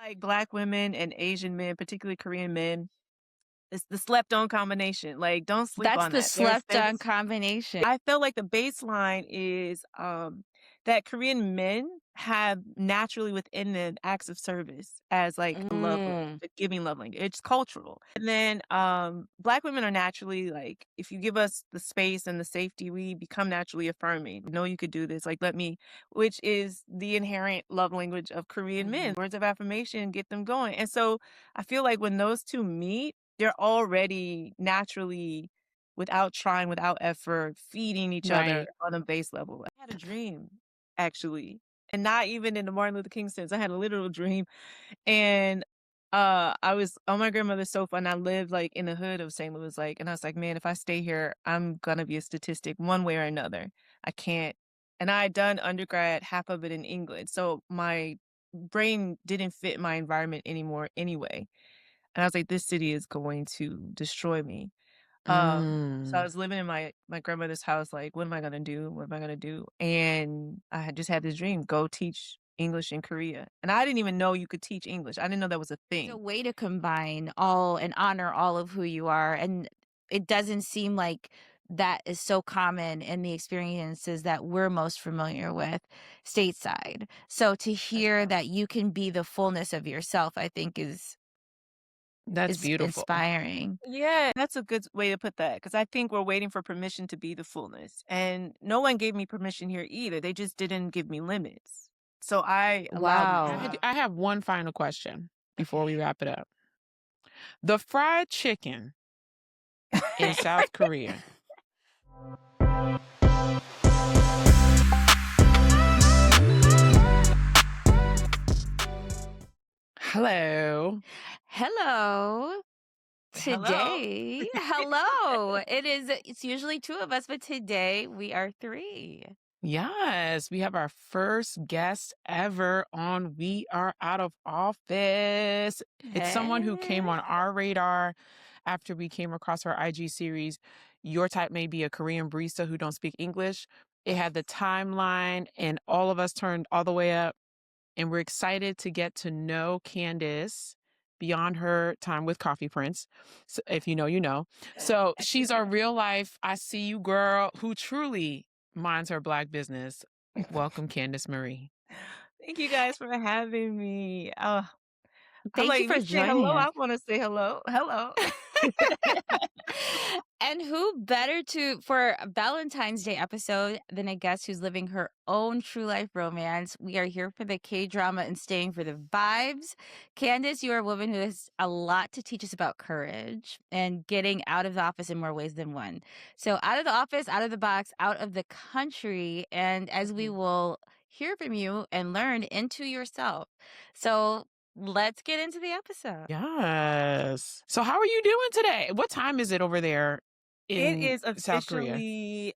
Like Black women and Asian men, particularly Korean men, it's the slept on combination. Like, don't sleep That's on the that. slept-on combination. I feel like the baseline is that Korean men have naturally within them acts of service as like a love language, Mm, a giving love language. It's cultural. And then Black women are naturally like, if you give us the space and the safety, we become naturally affirming. No, you could do this. Like, let me, which is the inherent love language of Korean men. mhm, Words of affirmation get them going. And so I feel like when those two meet, they're already naturally, without trying, without effort, feeding each other right. on a base level. I had a dream, actually, and not even in the Martin Luther King sense. I had a literal dream, and I was on my grandmother's sofa, and I lived like in the hood of St. Louis, like, and I was like, man, if I stay here, I'm gonna be a statistic one way or another. I can't. And I had done undergrad, half of it in England, so my brain didn't fit my environment anymore anyway. And I was like, this city is going to destroy me. So I Mm. was living in my grandmother's house, like, "What am I gonna do? What am I gonna do?" And I had just had this dream, go teach English in Korea, and I didn't even know you could teach English. I didn't know that was a It's a thing. way to combine all and honor all of who you are, and it doesn't seem like that is so common in the experiences that we're most familiar with stateside. So to That's hear right. that you can be the fullness of yourself, I think That's is beautiful. inspiring. Yeah, that's a good way to put that, because I think we're waiting for permission to be the fullness, and no one gave me permission here either. They just didn't give me limits. So I allowed Wow. I have one final question before we Okay. wrap it up. The fried chicken in South Korea. Hello. Hello. Hello. Today, hello. It's usually two of us, but today we are three. Yes, we have our first guest ever on We Are Out of Office. It's someone who came Hey. on our radar after we came across our IG series. Your type may be a Korean barista who don't speak English. It had the timeline, and all of us turned all the way up. And we're excited to get to know Candice beyond her time with Coffee Prince. So if you know, you know. So she's our real life, I see you girl who truly minds her Black business. Welcome, Candice Marie. Thank you guys for having me. I'm Thank you like, for you say joining hello, us. I wanna say hello. Hello. And who better to for a Valentine's Day episode than a guest who's living her own true life romance? We are here for the K drama and staying for the vibes. Candice, you are a woman who has a lot to teach us about courage and getting out of the office in more ways than one. So, out of the office, out of the box, out of the country, and as we Mhm. will hear from you and learn into yourself. So, let's get into the episode. Yes. So how are you doing today? What time is it over there It in is South Korea? officially,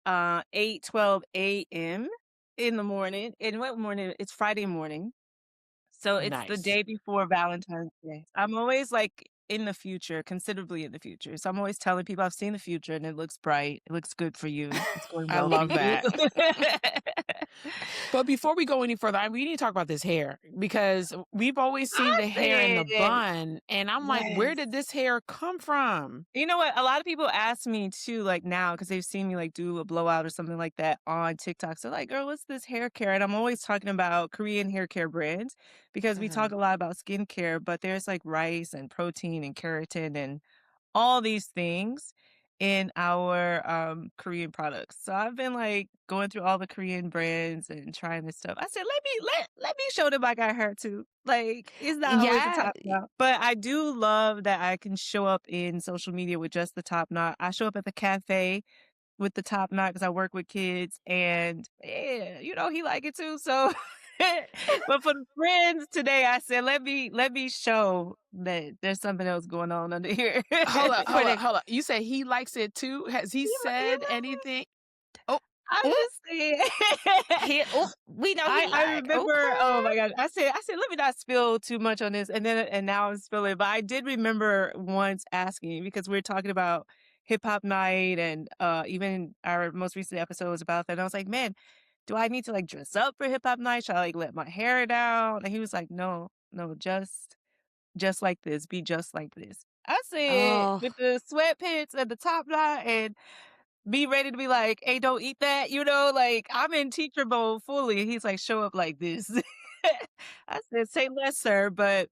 8:12 AM in the morning. And what morning? It's Friday morning. So it's the Nice. day before Valentine's Day. I'm always, like, in the future, considerably in the future. So I'm always telling people I've seen the future and it looks bright. It looks good for you. It's going I well for love you. that. But before we go any further, we need to talk about this hair because we've always seen the hair in the Listen. bun. And I'm like, where Yes. did this hair come from? You know what? A lot of people ask me too, like now, because they've seen me like do a blowout or something like that on TikTok. So like, girl, what's this hair care? And I'm always talking about Korean hair care brands because we talk Mhm. a lot about skincare, but there's like rice and protein and keratin and all these things in our Korean products. So I've been like going through all the Korean brands and trying this stuff. I said, let me show them I got hair too. Like it's not always the Yeah. top knot. But I do love that I can show up in social media with just the top knot. I show up at the cafe with the top knot because I work with kids and yeah, he like it too. So but for the friends today, I said, let me show that there's something else going on under here. Hold up, For hold up, the hold up. You say he likes it too? Has he He said li anything? Oh, I'm oh, just saying. oh, we know he I like, remember, oh okay. my god, I said, "Let me not spill too much on this," and now I'm spilling, but I did remember once asking because we are talking about hip hop night and, even our most recent episode was about that, and I was like, "Man, do I need to, like, dress up for hip hop night? Should I, like, let my hair down?" And he was like, "No, no, just just like this, be just like this. I said, Oh, with the sweatpants and the top knot and be ready to be like, "Hey, don't eat that," like, I'm in teacher mode fully. He's like, "Show up like this." I said, "Say less, sir," but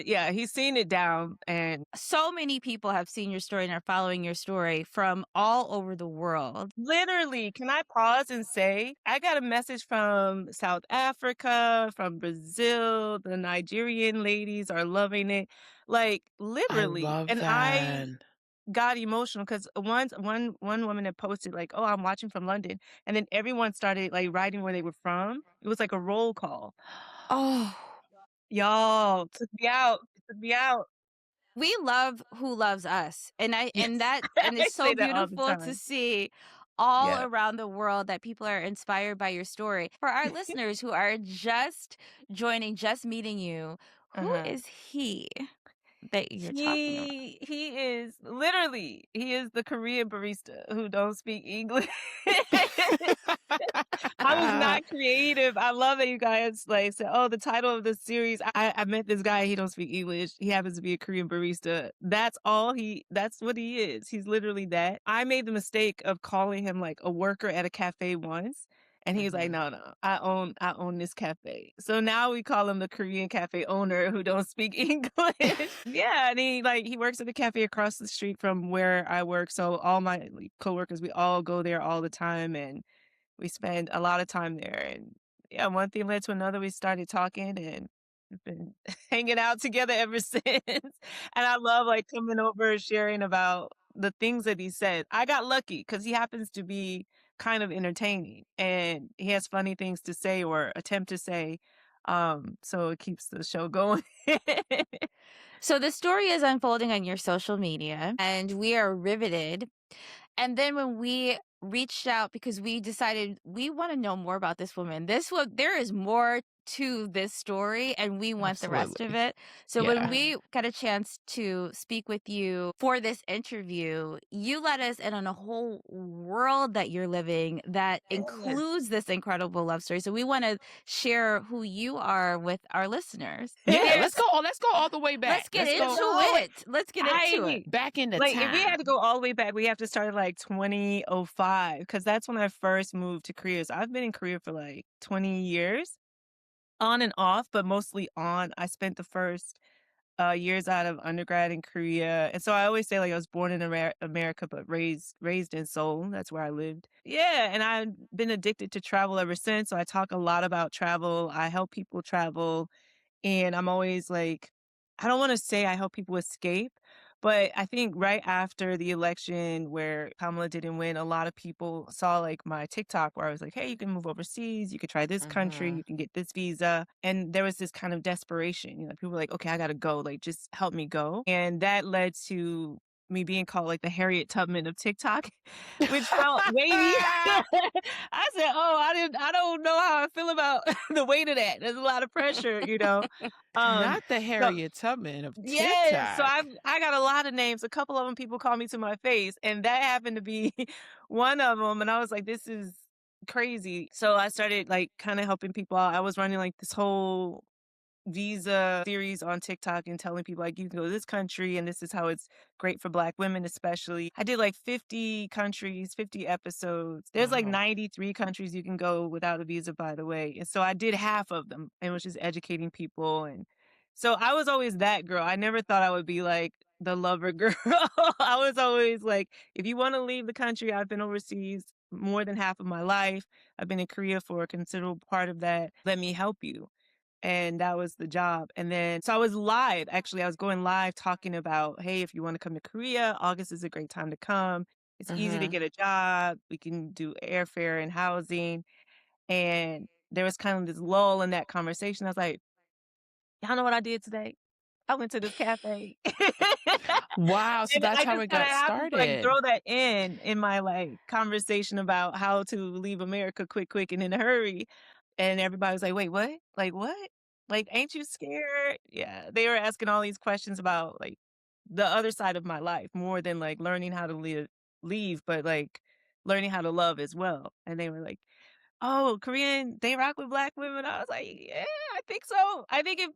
yeah, he's seen it down and so many people have seen your story and are following your story from all over the world. literally, can I pause and say, I got a message from South Africa, from Brazil, the Nigerian ladies are loving it, like, I literally, love and that. I got emotional 'cause one woman had posted like, "Oh, I'm watching from London," and then everyone started, like, writing where they were from. It was like a roll call. Oh, Y'all, took me out, it took me out. we love who loves us. Yeah, And I it's so say that all the beautiful to time. see all Yeah, around the world that people are inspired by your story. For our listeners who are just joining, just meeting you, who uh-huh. is he that you're talking about? He is the Korean barista who don't speak English. I was not creative. I love that you guys, like, said, "Oh, the title of the series." I met this guy, he don't speak English. He happens to be a Korean barista. That's what he is. He's literally that. I made the mistake of calling him, like, a worker at a cafe once, and he was like, Mhm. "No, no, I own this cafe." So now we call him the Korean cafe owner who don't speak English. Yeah, and he works at the cafe across the street from where I work, so all my, like, coworkers, we all go there all the time, and we spend a lot of time there, and yeah, one thing led to another, we started talking, and we've been hanging out together ever since, and I love, like, coming over and sharing about the things that he said. I got lucky because he happens to be kind of entertaining, and he has funny things to say or attempt to say, so it keeps the show going. So the story is unfolding on your social media, and we are riveted. And then when we reached out because we decided we want to know more about this woman. There is more to this story and we want the rest of Absolutely. it. So when Yeah. we got a chance to speak with you for this interview, you let us in on a whole world that you're living that Yes. includes this incredible love story. So we want to share who you are with our listeners. Yeah, Yes. let's go all the way back. Let's get Let's Let's go into go all the way it. Let's get into it. I back into like, if we had to time. go all the way back, we have to start at, like, 2005, because that's when I first moved to Korea. So I've been in Korea for, like, 20 years, on and off, but mostly on. I spent the first, years out of undergrad in Korea, and so I always say, like, I was born in America, but raised in Seoul. That's where I lived. Yeah, and I've been addicted to travel ever since, so I talk a lot about travel. I help people travel. And I'm always like, I don't wanna say I help people escape, but I think right after the election where Kamala didn't win, a lot of people saw, like, my TikTok where I was like, "Hey, you can move overseas, you could try this country, Mhm. you can get this visa," and there was this kind of desperation, people were like, "Okay, I gotta go, like, just help me go," and that led to me being called, like, the Harriet Tubman of TikTok, which felt weighty. I said, "Oh, I don't know how I feel about the weight of that. There's a lot of pressure, you know?" Um, Not the so Harriet Tubman of yes, so TikTok. I got a lot of names. A couple of them people call me to my face, and that happened to be one of them. And I was like, "This is crazy." So I started, like, kinda helping people out. I was running, like, this whole visa series on TikTok and telling people like you can go to this country and this is how it's great for black women especially. I did like 50 countries, 50 episodes. There's like Wow. 93 countries you can go without a visa by the way. And so I did half of them and was just educating people and so I was always that girl. I never thought I would be like the lover girl. I was always like if you want to leave the country, I've been overseas more than half of my life. I've been in Korea for a considerable part of that. Let me help you and that was the job. And then so I was live, actually, I was going live talking about, "Hey, if you wanna come to Korea, August is a great time to come. It's easy to Mhm. get a job. We can do airfare and housing." And there was kind of this lull in that conversation. I was like, "Y'all know what I did today? I went to this cafe." Wow, so And that's I how just it kinda got happened to, like, started. throw that in my, like, conversation about how to leave America quick, and in a hurry, and everybody was like, "Wait, what? Like, what? Like, ain't you scared?" Yeah, they were asking all these questions about, like, the other side of my life more than, like, learning how to leave, but, like, learning how to love as well, and they were like, "Oh, Korean, they rock with black women?" I was like, "Yeah, I think so. I think if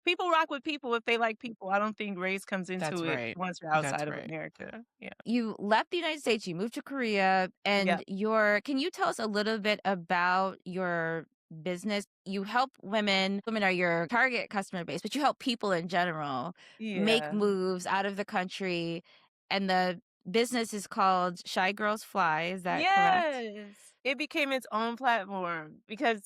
People rock with people if they like people. I don't think race comes into That's it right. once you're That's outside of right. America. Yeah. You left the United States, you moved to Korea, Yeah. and your can you tell us a little bit about your business? You help women, women are your target customer base, but you help people in general make Yeah. moves out of the country, and the business is called Shy Girls Fly, is that correct? Yes. It became its own platform because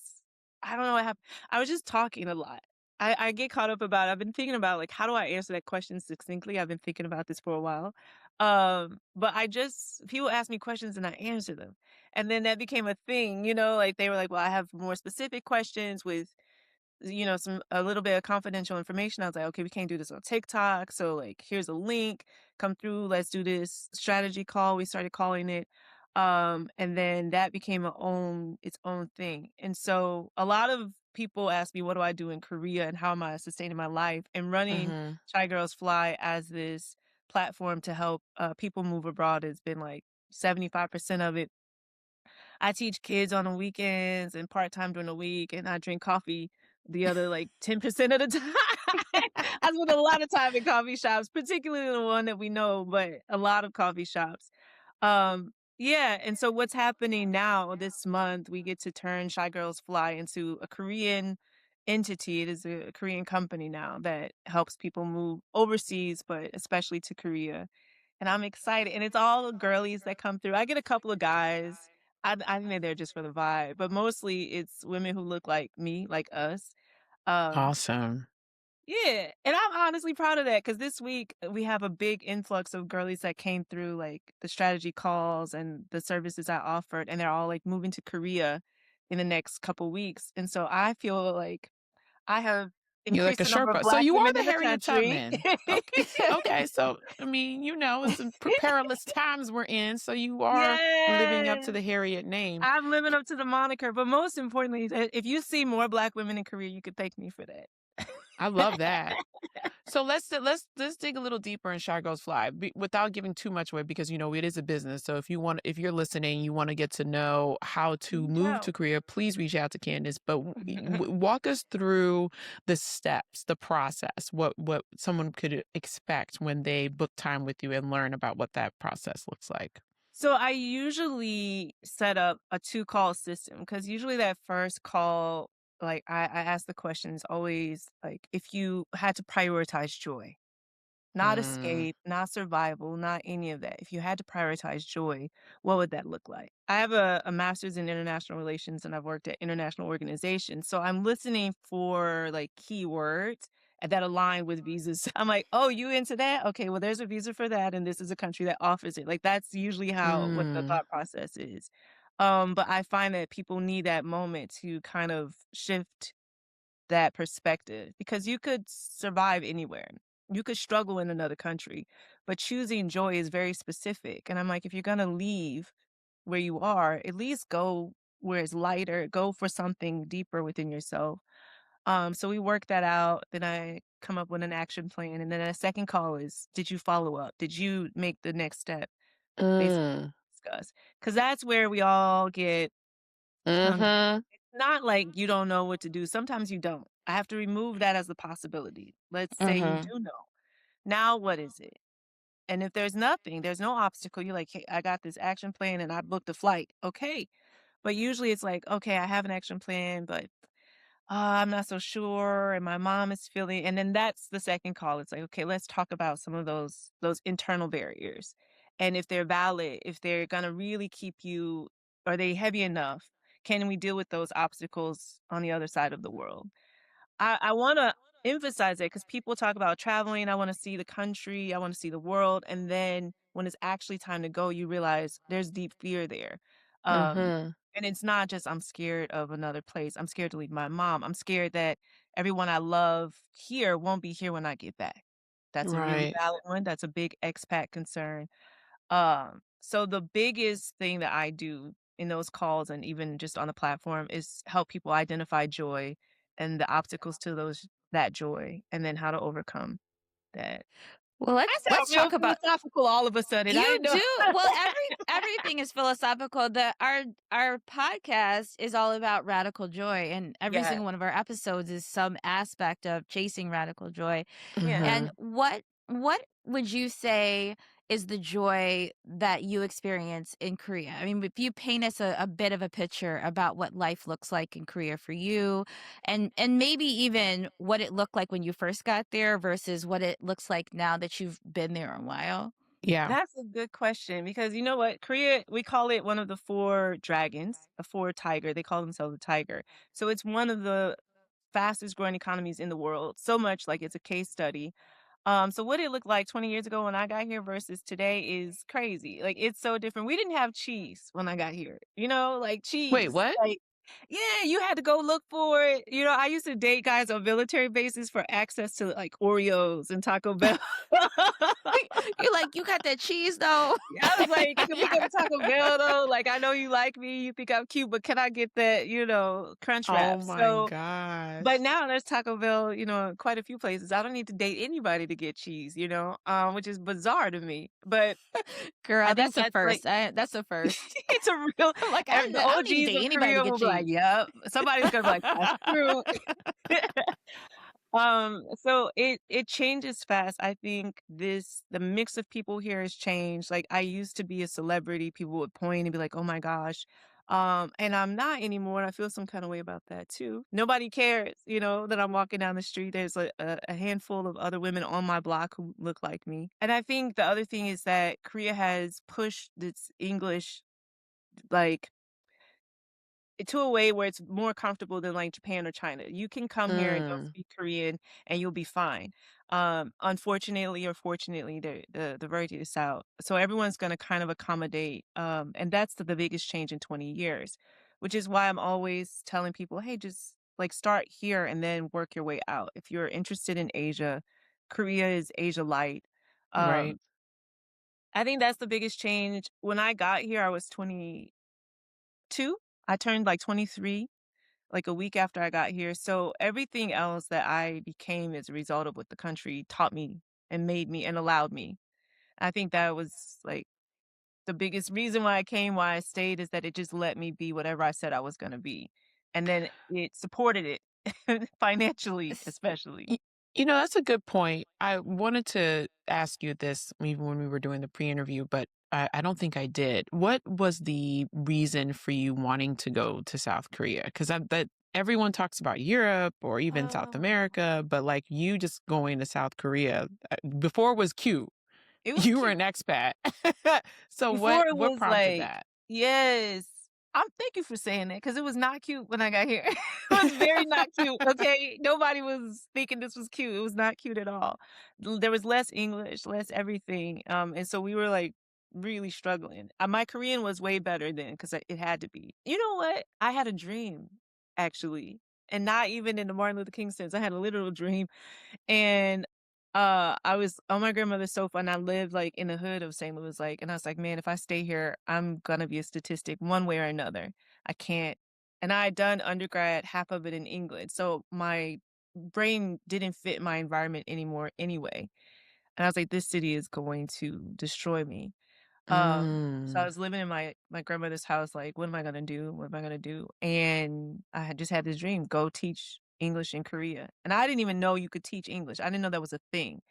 I don't know what happened. I was just talking a lot. I get caught up about I've been thinking about like how do I answer that question succinctly? I've been thinking about this for a while. But I just people ask me questions and I answer them. And then that became a thing, like they were like, well, I have more specific questions with some a little bit of confidential information. I was like, okay, we can't do this on TikTok. So like here's a link. Come through, let's do this strategy call. We started calling it. And then that became its own thing. And so a lot of people ask me, what do I do in Korea and how am I sustaining my life? And running Mhm. Shy Girls Fly as this platform to help people move abroad has been like 75% of it. I teach kids on the weekends and part-time during the week, and I drink coffee the other, like, 10% of the time. I spend a lot of time in coffee shops, particularly the one that we know, but a lot of coffee shops. Yeah, and so what's happening now this month, we get to turn Shy Girls Fly into a Korean entity. It is a Korean company now that helps people move overseas, but especially to Korea, and I'm excited, and it's all girlies that come through. I get a couple of guys. I think they're there just for the vibe, but mostly it's women who look like me, like us. Um, Awesome. yeah, and I'm honestly proud of that because this week we have a big influx of girlies that came through, like, the strategy calls and the services I offered, and they're all, like, moving to Korea in the next couple weeks, and so I feel like I have You're like increased a the number of Sherpa. So Black you are women the in the Harriet country. Tubman. Okay. Okay. So, I mean, it's some perilous times we're in. So you are living up to Yes. the Harriet name. I'm living up to the moniker, but most importantly, if you see more Black women in Korea, you could thank me for that. I love that. So let's dig a little deeper in Shy Girls Fly without giving too much away because it is a business. So if you're listening, you want to get to know how to Reach move to out. Korea, please reach out to Candice. But walk us through the steps, the process, what someone could expect when they book time with you and learn about what that process looks like. So I usually set up a 2-call system because usually that first call, like I ask the questions always like if you had to prioritize joy. Not Mm, escape, not survival, not any of that. If you had to prioritize joy, what would that look like? I have a master's in international relations and I've worked at international organizations. So I'm listening for like keywords that align with visas. I'm like, oh, you into that? Okay, well, there's a visa for that, and this is a country that offers it. Like that's usually how what the mm, thought process is. But I find that people need that moment to kind of shift that perspective because you could survive anywhere. You could struggle in another country, but choosing joy is very specific. And I'm like, if you're going to leave where you are, at least go where it's lighter, go for something deeper within yourself. So we work that out. Then I come up with an action plan. And then a second call is, did you follow up? Did you make the next step? Basically mm, discuss. Because that's where we all get hung up. mm-hmm, It's not like you don't know what to do. Sometimes you don't. I have to remove that as a possibility. Let's say you mm-hmm. do know. Now what is it? And if there's nothing, there's no obstacle, you're like, "Hey, I got this action plan and I booked a flight." Okay. But usually it's like, "Okay, I have an action plan, but I'm not so sure, and my mom is feeling," and then that's the second call. It's like, "Okay, let's talk about some of those internal barriers, and if they're valid, if they're gonna really keep you are they heavy enough? Can we deal with those obstacles on the other side of the world?" I wanna emphasize it because people talk about traveling, I wanna see the country, I wanna see the world, and then when it's actually time to go, you realize there's deep fear there. Um, Mm-hmm. and it's not just I'm scared of another place, I'm scared to leave my mom, I'm scared that everyone I love here won't be here when I get back. That's a really Right. valid one, that's a big expat concern. So the biggest thing that I do in those calls and even just on the platform is help people identify joy and the obstacles to that joy and then how to overcome that. Well, I sound let's real talk about philosophical all of a sudden. I you didn't know. do. Well, everything is philosophical. Our podcast is all about radical joy, and every Yeah, single one of our episodes is some aspect of chasing radical joy. yeah. And Mhm. what would you say is the joy that you experience in Korea? I mean, if you paint us a bit of a picture about what life looks like in Korea for you, and maybe even what it looked like when you first got there versus what it looks like now that you've been there a while. Yeah. That's a good question because you know what? Korea, we call it one of the 4 dragons, a 4 tiger. They call themselves a tiger. So it's one of the fastest growing economies in the world, so much like it's a case study. So what it looked like 20 years ago when I got here versus today is crazy. Like it's so different. We didn't have cheese when I got here. Like Wait, cheese. what? Like yeah, you had to go look for it. I used to date guys on military bases for access to like Oreos and Taco Bell. You're like, "You got that cheese, though?" Yeah, I was like, "Can we go to Taco Bell though? Like, I know you like me, you think I'm cute, but can I get that, crunch Oh wrap?" my But gosh. now there's Taco Bell, in quite a few places. I don't need to date anybody to get cheese, which is bizarre to me. But I Girl, think that's a that's like first. That's a first. it's a real I'm like, the I don't need to OGs date of anybody to Korea get will be like, cheese. "Yep." Somebody's gonna be like, "That's true." So it changes fast. I think the mix of people here has changed. Like I used to be a celebrity, people would point and be like, "Oh my gosh." And I'm not anymore. And I feel some kind of way about that too. Nobody cares, that I'm walking down the street. There's a handful of other women on my block who look like me. And I think the other thing is that Korea has pushed its English like to a way where it's more comfortable than, like, Japan or China. You can come here and don't Mm, speak Korean, and you'll be fine. Unfortunately or fortunately, the word is out. So everyone's gonna kind of accommodate, and that's the biggest change in 20 years, which is why I'm always telling people, "Hey, just, like, start here and then work your way out." If you're interested in Asia, Korea is Asia light. right. Um, I think that's the biggest change. When I got here, I was 22. I turned, like, 23 like a week after I got here. So everything else that I became as a result of what the country taught me and made me and allowed me. I think that was like the biggest reason why I came, why I stayed is that it just let me be whatever I said I was going to be. And then it supported it financially, S- especially. y- that's a good point. I wanted to ask you this even when we were doing the pre-interview, but I don't think I did. What was the reason for you wanting to go to South Korea? Because that everyone talks about Europe or even South Oh, America, but like you just going to South Korea before was cute. it was You were cute. an expat. So Before it what was prompted like that? yes. Thank you for saying that because it was not cute when I got here. It was very not cute, okay? Nobody was thinking this was cute. It was not cute at all. There was less English, less everything, and so we were, like, really struggling. My Korean was way better then 'cause it had to be. You know what? I had a dream, actually, and not even in the Martin Luther King sense. I had a literal dream and, I was on my grandmother's sofa, and I lived, like, in the hood of St. Louis, like, and I was like, "Man, if I stay here, I'm gonna be a statistic one way or another. I can't." And I had done undergrad, half of it in England, so my brain didn't fit my environment anymore anyway, and I was like, "This city is going to destroy me." So I Mm, was living in my grandmother's house, like, "What am I gonna do? What am I gonna do?" And I had just had this dream, go teach English in Korea, and I didn't even know you could teach English. I didn't know that was a thing.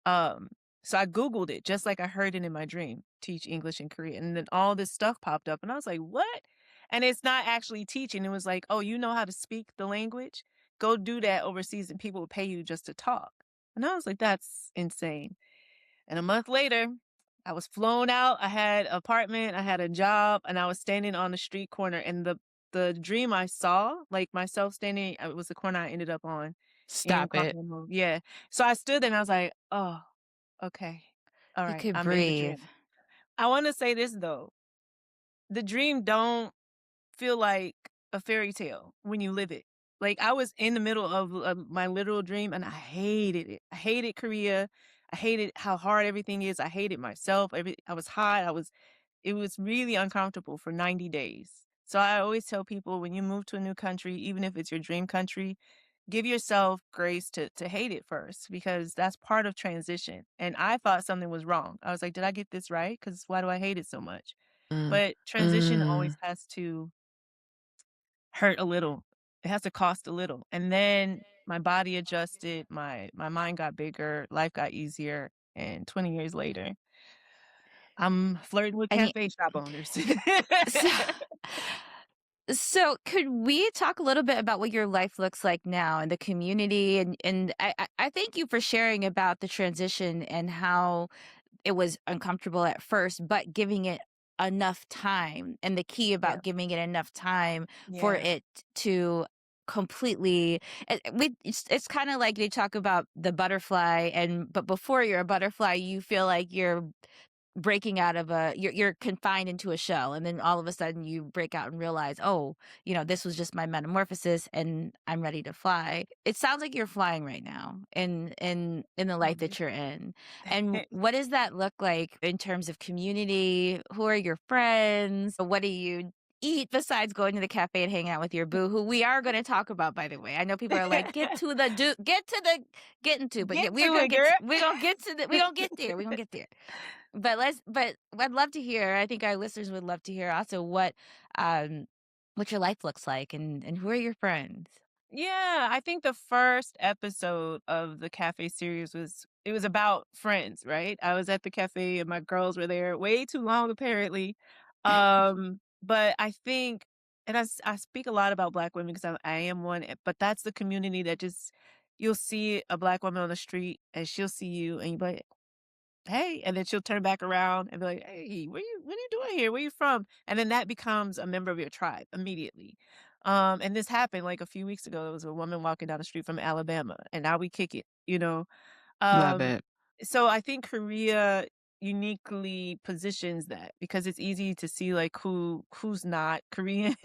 Um, so I Googled it just like I heard it in my dream, teach English in Korea, and then all this stuff popped up, and I was like, "What?" And it's not actually teaching. It was like, "Oh, you know how to speak the language? Go do that overseas, and people will pay you just to talk." And I was like, "That's insane." And a month later, I was flown out, I had apartment, I had a job, and I was standing on the street corner, and the dream I saw, like, myself standing it was the corner I ended up on in stop it. Continental yeah. So I stood there and I was like, "Oh, okay. You Alright, could I'm in the breathe. dream." I wanna say this though, the dream don't feel like a fairy tale when you live it. Like, I was in the middle of my literal dream, and I hated it. I hated Korea. I hated how hard everything is. I hated myself. I was hot. It was really uncomfortable for 90 days. So I always tell people when you move to a new country, even if it's your dream country, give yourself grace to hate it first because that's part of transition. And I thought something was wrong. I was like, did I get this right? Because why do I hate it so much? Mm. But transition always Mm. has to hurt a little. It has to cost a little. And then my body adjusted, my mind got bigger, life got easier, and 20 years later, I'm flirting with And you cafe shop owners. so so could we talk a little bit about what your life looks like now and the community? And I thank you for sharing about the transition and how it was uncomfortable at first, but giving it enough time, and the key Yeah, about giving it enough time for yeah. it to completely it's kind of like they talk about the butterfly, and but before you're a butterfly you feel like you're breaking out of you're confined into a shell, and then all of a sudden you break out and realize, oh, this was just my metamorphosis and I'm ready to fly. It sounds like you're flying right now in the Oh, life that you're in. And yeah. what does that look like in terms of community? Who are your friends? What do you eat besides going to the cafe and hanging out with your boo, who we are going to talk about, by the way? I know people are like, get to the getting to, but yeah, Get to it, girl. we're gonna get to the we're gonna get there, we're gonna get there. But I'd love to hear, I think our listeners would love to hear also what your life looks like, and who are your friends? Yeah, I think the first episode of the cafe series it was about friends, right? I was at the cafe and my girls were there way too long apparently. But I think I speak a lot about black women because I am one, but that's the community that just you'll see a black woman on the street and she'll see you and you'll be like, "Hey," and then she'll turn back around and be like, "Hey, what are you doing here? Where you from?" And then that becomes a member of your tribe immediately. And this happened like a few weeks ago. There was a woman walking down the street from Alabama, and now we kick it. Love Um, it. so I think Korea uniquely positions that because it's easy to see like who's not Korean.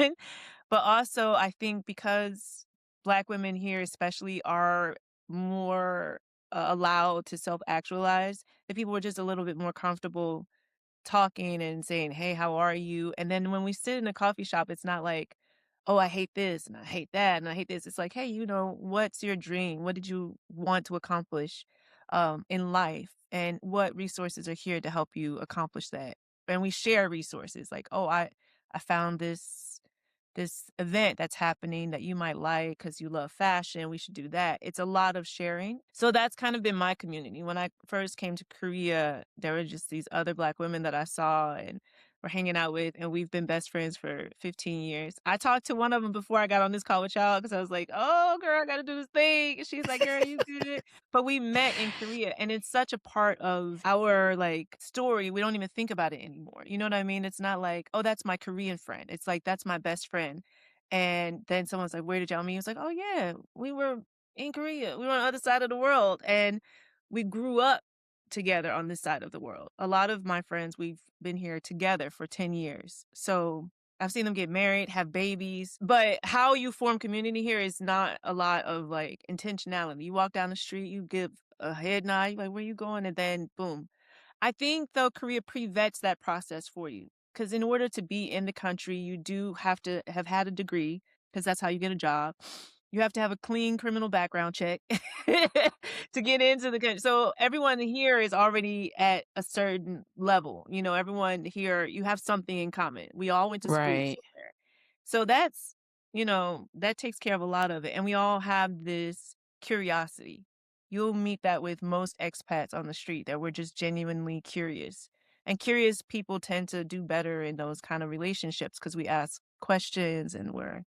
But also I think because black women here especially are more allowed to self-actualize, that people were just a little bit more comfortable talking and saying, "Hey, how are you?" And then when we sit in a coffee shop, it's not like, "Oh, I hate this and I hate that and I hate this." It's like, "Hey, what's your dream? What did you want to accomplish in life? And what resources are here to help you accomplish that?" And we share resources like, "Oh, I found this event that's happening that you might like because you love fashion. We should do that." It's a lot of sharing. So that's kind of been my community. When I first came to Korea, there were just these other black women that I saw and were hanging out with, and we've been best friends for 15 years. I talked to one of them before I got on this call with y'all because I was like, "Oh, girl, I got to do this thing." And she's like, "Girl, you good." But we met in Korea, and it's such a part of our like story. We don't even think about it anymore. You know what I mean? It's not like, "Oh, that's my Korean friend." It's like, "That's my best friend." And then someone's like, "Where did y'all meet?" He was like, "Oh yeah, we were in Korea. We were on the other side of the world, and we grew up together on this side of the world." A lot of my friends, we've been here together for 10 years. So I've seen them get married, have babies, but how you form community here is not a lot of like intentionality. You walk down the street, you give a head nod, you're like, "Where you going?" And then boom. I think though Korea pre-vets that process for you. Because in order to be in the country, you do have to have had a degree, because that's how you get a job. You have to have a clean criminal background check to get into the country. So everyone here is already at a certain level. Everyone here, you have something in common. We all went to school Right. somewhere. So that takes care of a lot of it. And we all have this curiosity. You'll meet that with most expats on the street that we're just genuinely curious. And curious people tend to do better in those kind of relationships because we ask questions and we're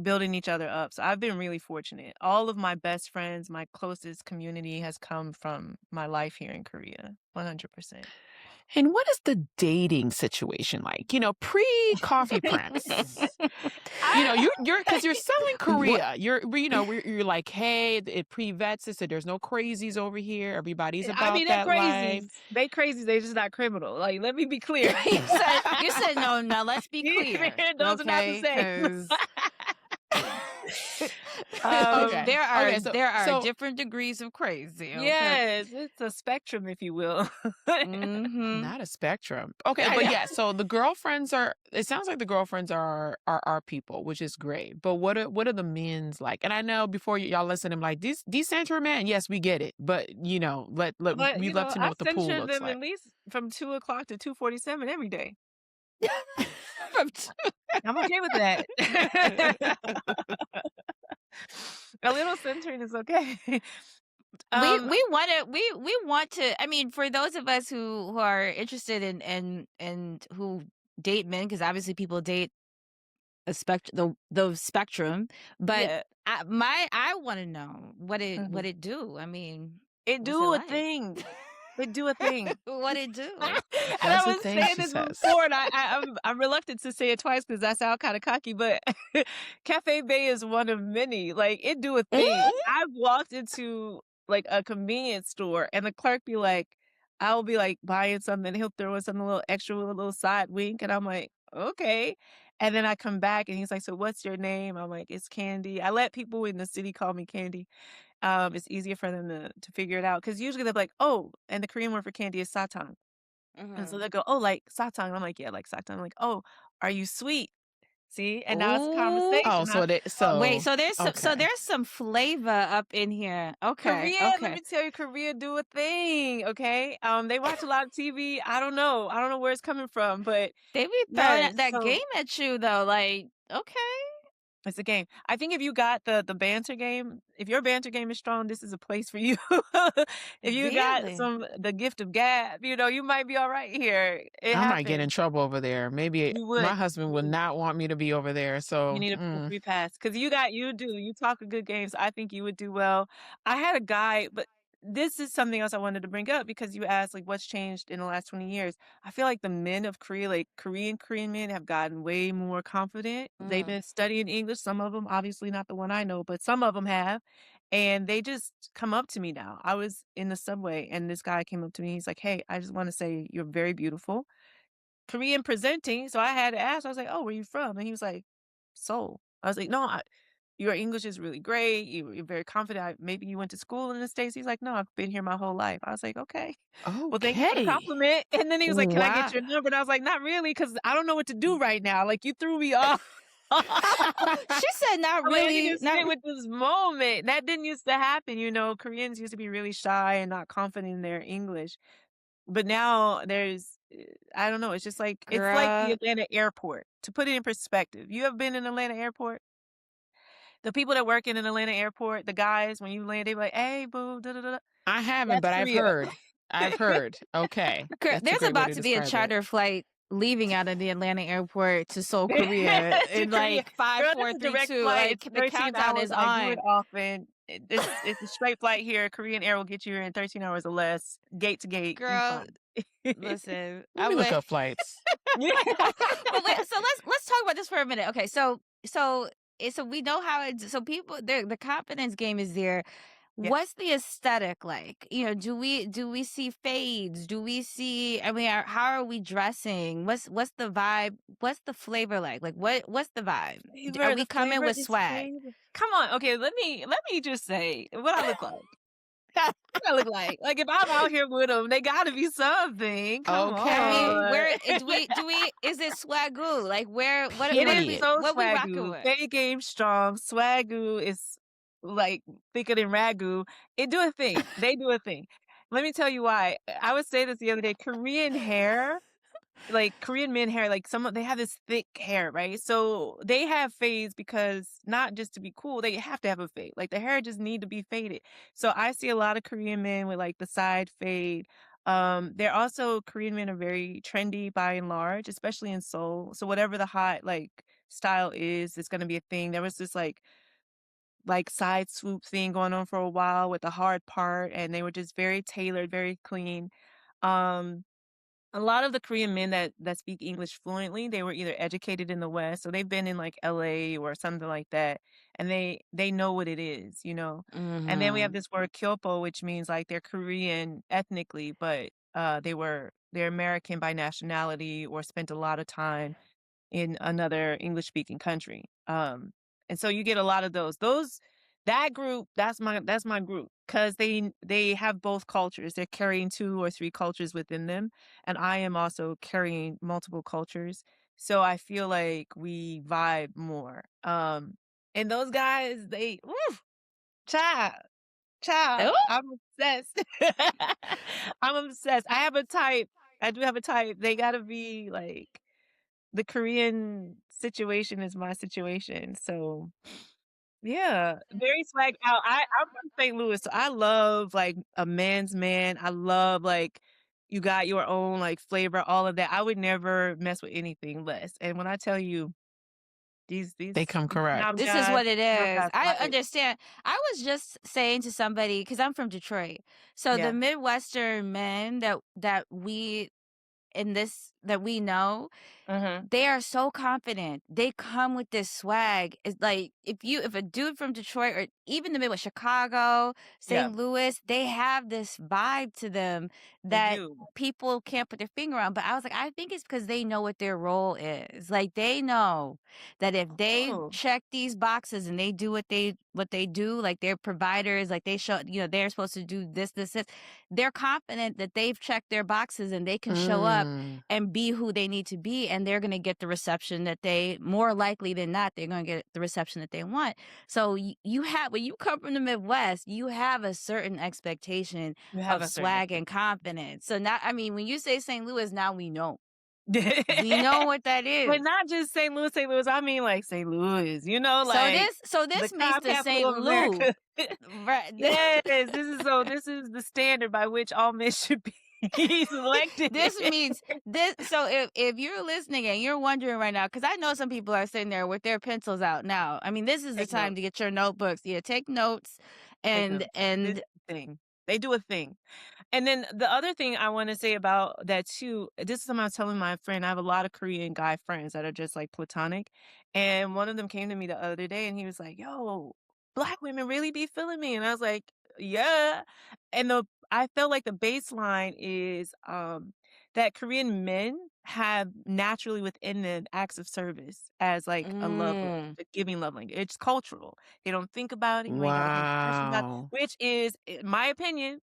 building each other up. So I've been really fortunate. All of my best friends, my closest community has come from my life here in Korea. 100%. And what is the dating situation like? Pre-Coffee Prince. You're because you're selling What? Korea. You're like, hey, it pre-vets it, so there's no crazies over here. Everybody's I about mean, they're that life. crazies. They crazies. They just not criminal. Like, let me be clear. You said no, let's be Yeah, clear, those are not the okay? same. Because Um, Okay. Okay. So there are so different degrees of crazy, okay? yes, it's a spectrum, if you will. Mhm. not a spectrum. Okay, but yeah, so the girlfriends are it sounds like the girlfriends are our people, which is great. But what are the men's like? And I know before y'all listen, I'm like, these Central men, yes, we get it. But let But, we'd love to know I what the pool censure looks them like. at least from 2 o'clock to 2:47 every day. From t I'm okay with that. A little censoring is okay. Um, we want to, I mean, for those of us who are interested in and who date men, because obviously people date a the spectrum, but yeah. I wanna know what Mhm. it do. I mean, It what's it do a like? thing. It do a thing. What it do? And I Does a was thing, saying she this says. before, and I'm reluctant to say it twice because I sound kind of cocky, but Cafe Bay is one of many. Like it do a thing. Mm? I've walked into like a convenience store, and the clerk be like, I'll be like buying something, and he'll throw us something a little extra with a little side wink, and I'm like, okay. And then I come back, and he's like, "So what's your name?" I'm like, "It's Candy." I let people in the city call me Candy. It's easier for them to figure it out because usually they're like, "Oh," and the Korean word for candy is satang. And so Mhm. they'll go, "Oh, like satang." I'm like, "Yeah, like satang." I'm like, "Oh, are you sweet?" See? And now it's a Ooh. Oh, conversation. I Wait, so so okay. there's some flavor up in here. Okay, Korea, let okay. me tell you, Korea do a thing, okay? They watch a lot of TV. I don't know. I don't know where it's coming from, but They be throwing yes, that game so at you though, like, okay, it's a game. I think if you got the banter game, if your banter game is strong, this is a place for you. If you got really? some the gift of gab, you might be all right here. It I might get in happens. trouble over there. Maybe You my would. husband would not want me to be over there. You So, need a free pass because you talk a good game, so I think you would do well. I had a guy, but this is something else I wanted to bring up because you asked, like, what's changed in the last 20 years. I feel like the men of Korea, like Korean men have gotten way more confident. They've Mhm. been studying English, some of them, obviously not the one I know, but some of them have, and they just come up to me now. I was in the subway and this guy came up to me. He's like, "Hey, I just wanna say you're very beautiful." Korean presenting, so I had to ask, I was like, "Oh, where you from?" And he was like, "Seoul." I was like, "No, your English is really great, you're very confident, maybe you went to school in the States?" He's like, "No, I've been here my whole life." I was like, "Okay. Well, thank you for the okay. compliment." And then he was like, "Can I get Wow. your number?" And I was like, "Not really, because I don't know what to do right now, like, you threw me off." She said not I'm like, "I need really, to sit with this moment." That didn't used to happen, Koreans used to be really shy and not confident in their English. But now I don't know, it's like the girl. Atlanta airport. To put it in perspective, you ever been in Atlanta airport? The people that work in an Atlanta airport, the guys, when you land, they be like, "Hey, boo, da da da." I haven't, That's but I've Korea. heard. I've heard. Okay. Girl, That's a there's great way about to to be a describe it. charter flight leaving out of the Atlanta airport to Seoul, Korea To in Korea. like five, Girl, four, that's a three, direct two. flight. Like It's the 13 countdown hours. is I do it on. often. It's a straight flight here. Korean Air will get you here in 13 hours or less, gate to gate. You Girl, fine. listen, Let me I'm look like, up flights. Yeah. but so let's talk about this for a minute. Okay, so we know how it's, so people, the confidence game is there. What's Yes. the aesthetic like? Do we see fades? Do we see? I mean, how are we dressing? What's the vibe? What's the flavor like? Like what's the vibe? Are Flavor we the coming flavor with is swag? flavor. Come on, okay, let me just say what I look like. What I look like. Like, if I'm out here with them, they gotta be something, come I Okay. mean, on. where do we is it swagoo? Like It what are is we Period. so what we rocking swagoo. with? Fade game strong. Swagoo is, like, thicker than ragu. It do a thing. They do a thing. Let me tell you why. I would say this the other day, Korean hair, like Korean men hair, like they have this thick hair, right? So they have fades because not just to be cool, they have to have a fade. Like the hair just need to be faded. So I see a lot of Korean men with like the side fade. They're also Korean men are very trendy by and large, especially in Seoul. So whatever the hot like style is, it's gonna be a thing. There was this like side swoop thing going on for a while with the hard part, and they were just very tailored, very clean. Um, a lot of the Korean men that speak English fluently, they were either educated in the West, so they've been in, like, LA or something like that, and they know what it is. And then we have Mhm. this word "kyopo," which means, like, they're Korean ethnically, but, they're American by nationality or spent a lot of time in another English-speaking country. And so you get a lot of those. That group, that's my group, 'cause they have both cultures. They're carrying 2 or 3 cultures within them, and I am also carrying multiple cultures. So I feel like we vibe more. And those guys, they woo, child, Oh, child, I'm obsessed. I'm obsessed. I have a type. I do have a type. They gotta be like the Korean situation is my situation. So yeah, very swagged out. I'm from St. Louis, so I love, like, a man's man. I love, like, you got your own, like, flavor, all of that. I would never mess with anything less. And when I tell you They come these snob this is guys, what it snob is. guys I like understand. I was just saying to somebody because I'm from Detroit. So the yeah, Midwestern men that we in this that we know, mhm, they are so confident. They come with this swag. It's like if a dude from Detroit or even the Midwest, Chicago, yeah, St. Louis, they have this vibe to them they that do. people can't put their finger on. But I was like, I think it's because they know what their role is. Like they know that if they Oh, check these boxes and they do what they do, like they're providers, like they show, they're supposed to do this, they're confident that they've checked their boxes and they can show up Mm. and be who they need to be, and they're going to get the reception that they more likely than not they're going to get the reception that they want. So you have when you come from the Midwest, you have a certain expectation you have of a certain swag and expectation. confidence. So now, I mean, when you say St. Louis, now we know what that But is. not just St. Louis, I mean, like, St. Louis, So like, this so the this makes crime the capital St. of Lou America. right. Yes, this is the standard by which all men should be selected. This means this. So if you're listening and you're wondering right now, because I know some people are sitting there with their pencils out now. I mean, this is the Take time notes, to get your notebooks. Yeah, take notes, take and notes. This and is the thing. They do a thing. And then the other thing I wanna say about that too, this is something I was telling my friend, I have a lot of Korean guy friends that are just, like, platonic, and one of them came to me the other day, and he was like, "Yo, black women really be feeling me," and I was like, "Yeah," and I felt like the baseline is, that Korean men have naturally within them acts of service as, like, a love language, mm, a giving love language. It's cultural. They don't think about it, you ain't gotta think twice about it, Wow. which is, in my opinion,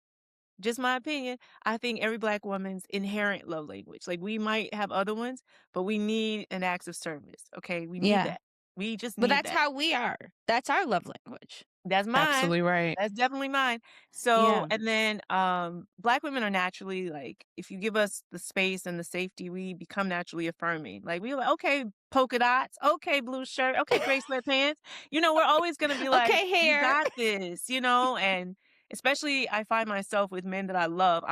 just my opinion, I think every black woman's inherent love language. Like, we might have other ones, but we need an acts of service, okay? We need yeah, that. We just but need that's that. how we are. That's our love language. That's mine. Absolutely right. That's definitely mine. So, Yeah. and then, black women are naturally like, if you give us the space and the safety, we become naturally affirming. Like, we're like, okay, polka dots, okay, blue shirt, okay, gray sweatpants. We're always gonna be like, Okay, you hair. got this, and especially I find myself with men that I love,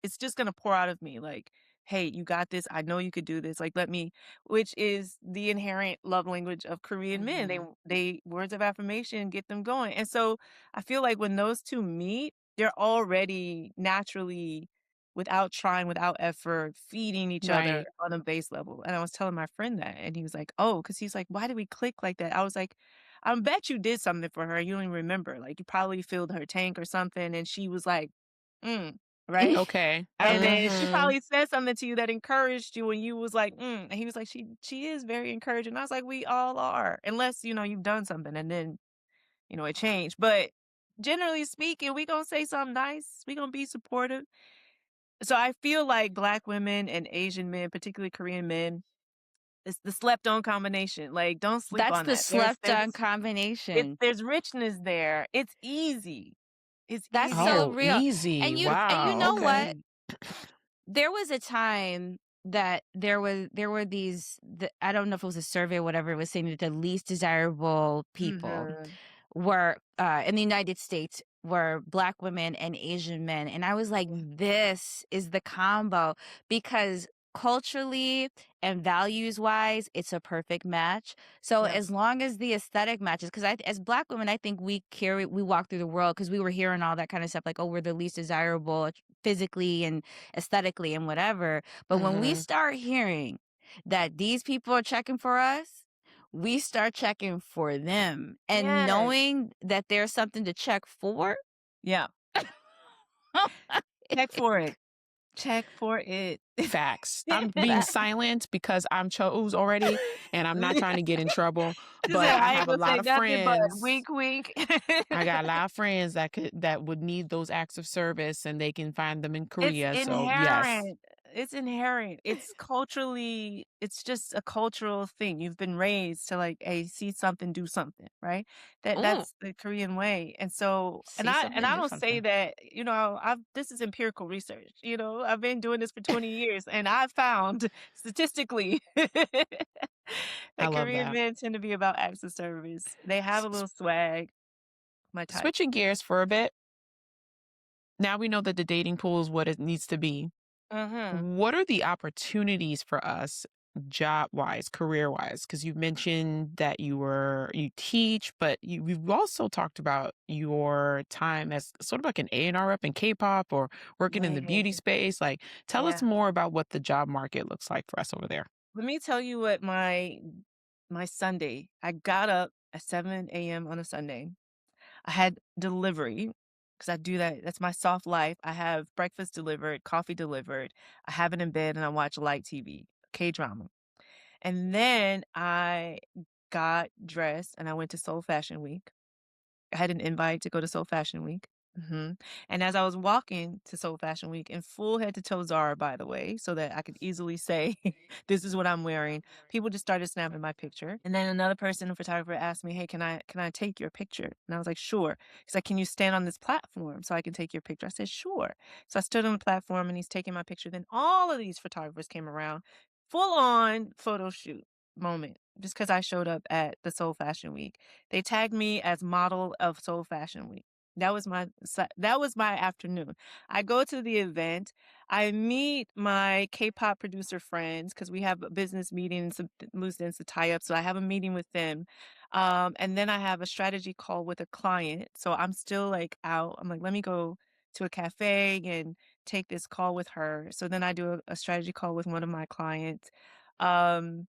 it's just gonna pour out of me like, hey, you got this. I know you could do this. Like, let me, which is the inherent love language of Korean men. They Mhm. they words of affirmation get them going. And so I feel like when those two meet, they're already naturally, without trying, without effort, feeding each other Right. on a base level. And I was telling my friend that, and he was like, "Oh," because he's like, "Why did we click like that?" I was like, "I bet you did something for her. You don't even remember. Like you probably filled her tank or something." And she was like, "Mm," right? Okay. And then she Mhm. probably said something to you that encouraged you, and you was like, "Mm," and he was like, "She is very encouraging." I was like, "We all are, unless, you've done something and then, it changed." But generally speaking, we gonna say something nice. We gonna be supportive. So I feel like black women and Asian men, particularly Korean men, it's the slept on combination. Like, don't sleep That's on the that. There's slept on there's combination. there's richness there. It's easy. It's That's so Oh, easy. real. easy. And you Wow. It's know Okay. what? easy. There was a time that there were I don't know if it was a survey or whatever, it was saying that the least desirable people Mhm. were in the United States were black women and Asian men. And I was like, this is the combo because culturally and values wise, it's a perfect match. So Yeah. as long as the aesthetic matches, because as black women, I think we walk through the world because we were hearing all that kind of stuff, like, oh, we're the least desirable physically and aesthetically and whatever. But when we Mhm. start hearing that these people are checking for us, we start checking for them and Yes. knowing that there's something to check for. Yeah. Check for it. Check for it. Facts. I'm being Fa- silent because I'm chose already, and I'm not trying to get in trouble, She but said, I "I ain't have a gonna lot say of nothing but friends. wink, wink." I got a lot of friends that would need those acts of service, and they can find them in It's Korea, so yes. inherent. It's inherent. It's culturally it's just a cultural thing. You've been raised to, like, "Hey, see something, do something," right? Ooh, That's the Korean way, and so see and something, I do don't say something. that, I've this is empirical research, I've been doing this for 20 years, and I've found statistically I that love Korean that. men tend to be about acts of service. They have S a s little swag, my type. Switching gears for a bit, now we know that the dating pool is what it needs to be. Mhm. What are the opportunities for us job-wise, career-wise? Because you mentioned that you teach, but we've also talked about your time as sort of like an A&R rep in K-pop or working in the Yeah, beauty space. Like, tell us yeah. more about what the job market looks like for us over there. Let me tell you what my Sunday I got up at 7 AM on a Sunday. I had delivery because I do that. That's my soft life. I have breakfast delivered, coffee delivered. I have it in bed and I watch light TV, K-drama. And then I got dressed and I went to Seoul Fashion Week. I had an invite to go to Seoul Fashion Week. And as I was walking to Seoul Fashion Week in full head to toe Zara, by the way, so that I could easily say, this is what I'm wearing, people just started snapping my picture. And then another person, a photographer, asked me, hey, can I take your picture? And I was like, sure. He's like, can you stand on this platform so I can take your picture? I said, sure. So I stood on the platform and he's taking my picture. Then all of these photographers came around, full on photo shoot moment, just because I showed up at the Seoul Fashion Week. They tagged me as model of Seoul Fashion Week. That was my afternoon. I go to the event. I meet my K-pop producer friends because we have a business meeting and some loose ends to tie up. So I have a meeting with them. And then I have a strategy call with a client. So I'm still like out. I'm like, let me go to a cafe and take this call with her. So then I do a strategy call with one of my clients. Um,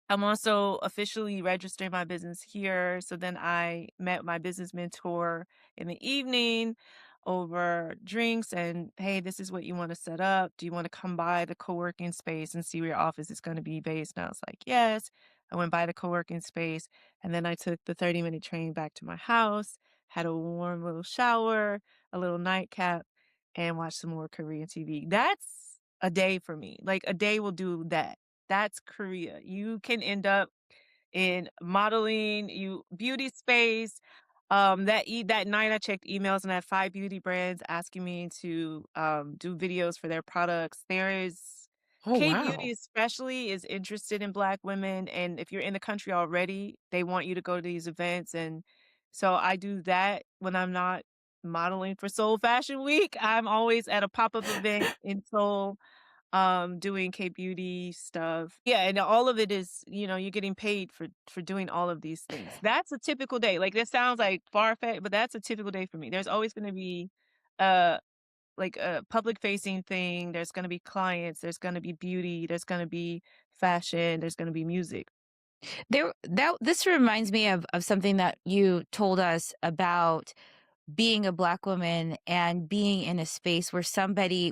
I'm also officially registering my business here. So then I met my business mentor in the evening over drinks and hey, this is what you want to set up. Do you want to come by the co-working space and see where your office is going to be based? And I was like, yes. I went by the co-working space and then I took the 30-minute train back to my house, had a warm little shower, a little nightcap, and watched some more Korean TV. That's a day for me. Like a day will do that. That's Korea. You can end up in modeling, beauty space. That night I checked emails and I had 5 beauty brands asking me to do videos for their products. There is Oh, K-beauty wow. especially is interested in Black women, and if you're in the country already, they want you to go to these events, and so I do that when I'm not modeling for Seoul Fashion Week. I'm always at a pop-up event in Seoul doing K-beauty stuff. Yeah, and all of it is, you're getting paid for doing all of these things. That's a typical day. Like, that sounds like far-fetched, but that's a typical day for me. There's always gonna be, uh, like, a public-facing thing, there's gonna be clients, there's gonna be beauty, there's gonna be fashion, there's gonna be music. This reminds me of something that you told us about being a Black woman and being in a space where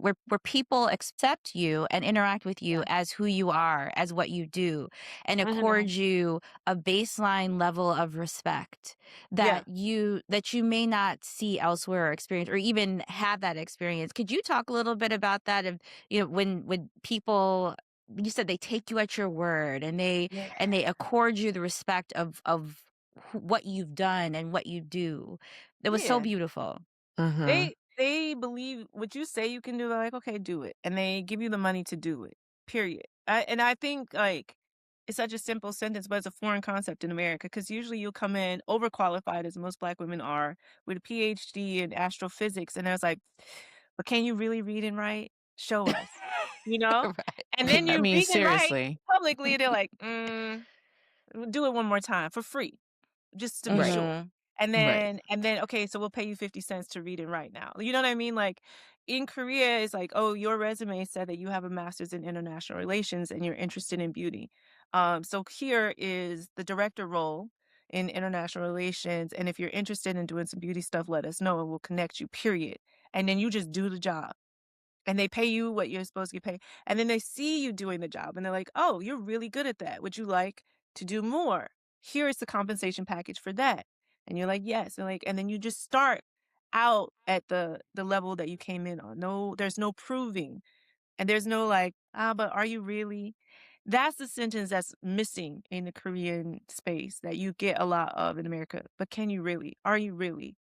where people accept you and interact with you Yeah. as who you are, as what you do, and accord Mhm. you a baseline level of respect Yeah. that you may not see elsewhere or experience or even have that experience. Could you talk a little bit about that? Of when people, you said they take you at your word and Yeah. they accord you the respect of what you've done and what you do. It was so Yeah. beautiful. Mhm. They believe what you say you can do, they're like, "Okay, do it," and they give you the money to do it, period. I think, like, it's such a simple sentence, but it's a foreign concept in America because usually you'll come in overqualified, as most Black women are, with a PhD in astrophysics, and it's like, "But can you really read and write? Show us." You know? Right. And then I you mean, read and write seriously. publicly, they're like, do it one more time for free." Just to be Right. sure. Mhm. Right. Okay, so we'll pay you 50 cents to read and write now. You know what I mean? Like, in Korea, it's like, "Oh, your resume said that you have a master's in international relations and you're interested in beauty. So here is the director role in international relations, and if you're interested in doing some beauty stuff, let us know and we'll connect you, period." And then you just do the job. and they pay you what you're supposed to get paid, and then they see you doing the job, and they're like, "Oh, you're really good at that. Would you like to do more? Here is the compensation package for that." And you're like, "Yes," and then you just start out at the level that you came in on. No, there's no proving, and there's no like, "Ah, but are you really?" That's the sentence that's missing in the Korean space that you get a lot of in America. "But can you really? Are you really?"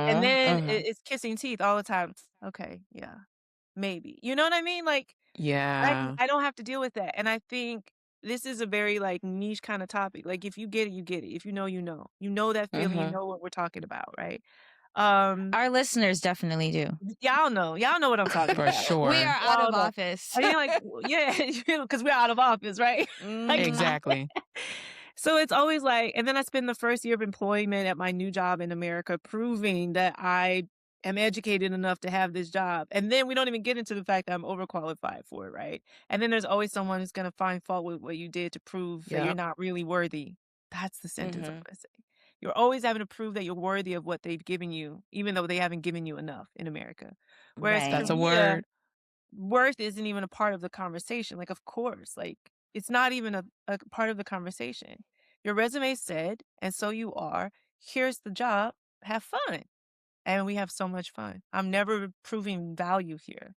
And Mhm. then Mhm. it's kissing teeth all the time. "Okay, yeah, maybe." You know what I mean? Like, Yeah. I don't have to deal with that, and I think this is a very, like, niche kinda topic. Like, if you get it, you get it. If you know, you know. You know that feeling, you Mhm. know what we're talking about, right? Um, Our listeners definitely do. y'all know what I'm talking For about. We sure. are out Y'all of know. office. And you're like, yeah, because we're out of office, right? Like Mhm. Exactly. so it's always like and then I spend the first year of employment at my new job in America proving that I am educated enough to have this job. And then we don't even get into the fact that I'm overqualified for it, right? And then there's always someone who's gonna find fault with what you did to prove that you're Yep. not really worthy. That's the sentence I'm Mhm. gonna say. You're always having to prove that you're worthy of what they've given you, even though they haven't given you enough in America. Whereas That's a Right. Korea word. worth isn't even a part of the conversation, like, of course, like, it's not even a part of the conversation. Your resume said, "And so you are. Here's the job. Have fun." And we have so much fun. I'm never proving value here.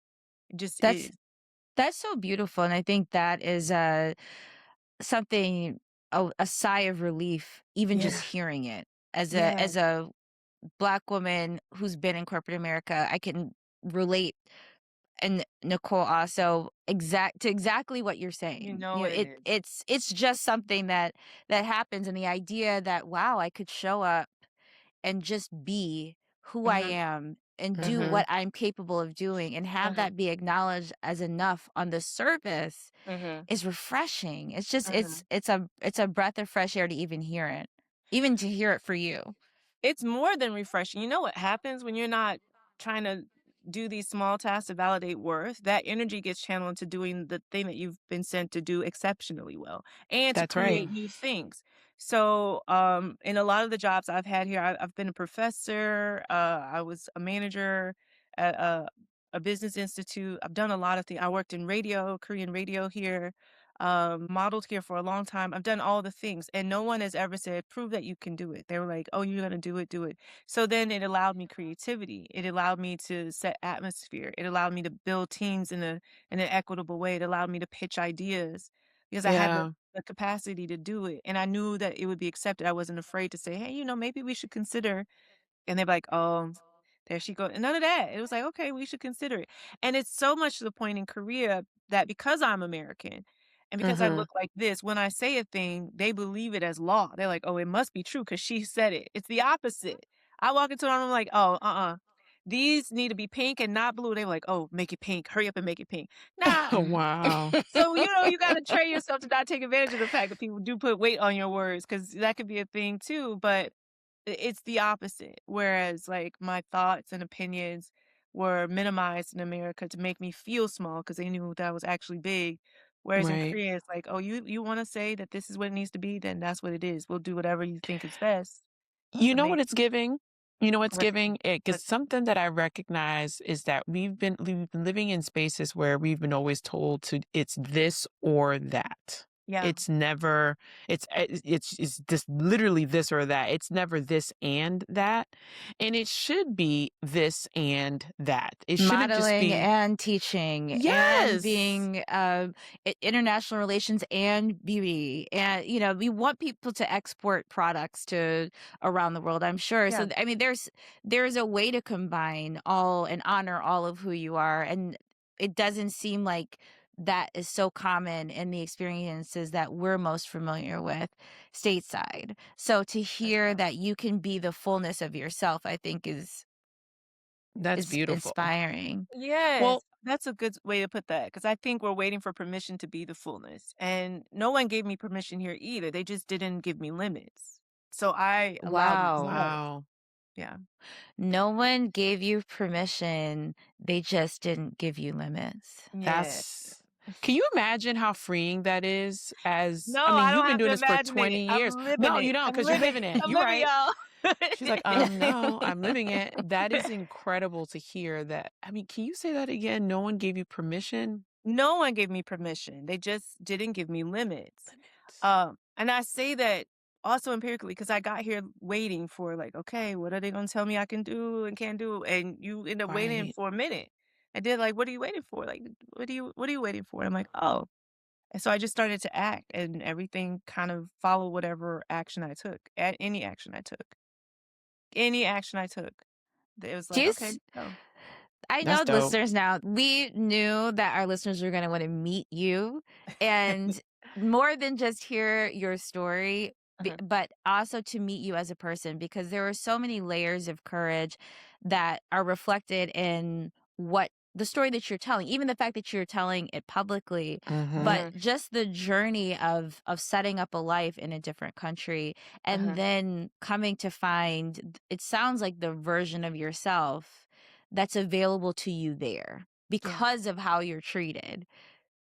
It just That's is. that's so beautiful, and I think that is, something a sigh of relief, even just Yeah. hearing it. Yeah. As a Black woman who's been in corporate America, I can relate, and Nicole also, exactly what you're You saying. know You know, what it is. it's just something that happens, and the idea that, wow, I could show up and just be who I Mhm, am and do Mhm. what I'm capable of doing and have mhm, that be acknowledged as enough on the surface mhm, is refreshing. It's just mhm. it's a breath of fresh air to even hear it. Even to hear it for you. It's more than refreshing. You know what happens when you're not trying to do these small tasks to validate worth? That energy gets channeled into doing the thing that you've been sent to do exceptionally well and to That's right. create new things. So, in a lot of the jobs I've had here, I've been a professor, I was a manager at a business institute. I've done a lot of things. I worked in radio, Korean radio here, modeled here for a long time. I've done all the things, and no one has ever said, "Prove that you can do it." They were like, "Oh, you're gonna do it, do it." So then it allowed me creativity. It allowed me to set atmosphere. It allowed me to build teams in an equitable way. It allowed me to pitch ideas because I had Yeah. the capacity to do it, and I knew that it would be accepted. I wasn't afraid to say, "Hey, maybe we should consider," and they're like, "Oh, there she goes." None of that. It was like, "Okay, we should consider it." And it's so much to the point in Korea that because I'm American and because I Mhm. look like this, when I say a thing, they believe it as law. They're like, "Oh, it must be true because she said it." It's the opposite. I walk into a room, I'm like, "Oh, these need to be pink and not blue." They were like, "Oh, make it pink. Hurry up and make it pink." Nah. Wow. So, you gotta train yourself to not take advantage of the fact that people do put weight on your words because that could be a thing too, but it's the opposite, whereas, like, my thoughts and opinions were minimized in America to make me feel small because they knew that I was actually big, whereas in Right. Korea, it's like, "Oh, you wanna say that this is what it needs to be, then that's what it is. We'll do whatever you think is best." You But know what maybe it's giving? You know what's what's giving? what Because something that I recognize is that we've been living in spaces where we've been always told to it's this or that. yeah, It's never it's just literally this or that. It's never this and that. And it should be this and that. It shouldn't just Modeling be and teaching and yes. being, international relations and beauty, and, we want people to export products to around the world, I'm sure. yeah, So, I mean, there's a way to combine all and honor all of who you are, and it doesn't seem like that is so common in the experiences that we're most familiar with stateside. So to that's hear right. that you can be the fullness of yourself, I think That's is beautiful. inspiring. Yes, Well, that's a good way to put that because I think we're waiting for permission to be the fullness, and no one gave me permission here either, they just didn't give me limits. So I allowed Wow. myself. wow. Yeah. No one gave you permission, they just didn't give you limits. Yeah. That's Can you imagine how freeing that is? As No, I mean, I you've don't been have doing to this for imagine it. 20 I'm years. living No, you it. don't, I'm because you're living living it. I'm You're living, right. y'all. She's like, no, I'm living it. That is incredible to hear that. I mean, can you say that again? No one gave you permission? No one gave me permission. They just didn't give me limits. Limits. And I say that also empirically because I got here waiting for like, okay, what are they gonna tell me I can do and can't do? And you end up waiting Right. for a minute. And they're like, what are you waiting for? Like, what are you waiting for? And I'm like, oh. And so I just started to act and everything kind of followed whatever action I took. At any action I took. Any action I took. It was Do like, you okay, s go. I That's know dope. listeners now, we knew that our listeners were gonna wanna meet you, and more than just hear your story, Uh-huh. but also to meet you as a person because there are so many layers of courage that are reflected in what the story that you're telling, even the fact that you're telling it publicly, Mm-hmm. but Uh-huh. just the journey of setting up a life in a different country and Uh-huh. then coming to find it sounds like the version of yourself that's available to you there Yeah. because of how you're treated.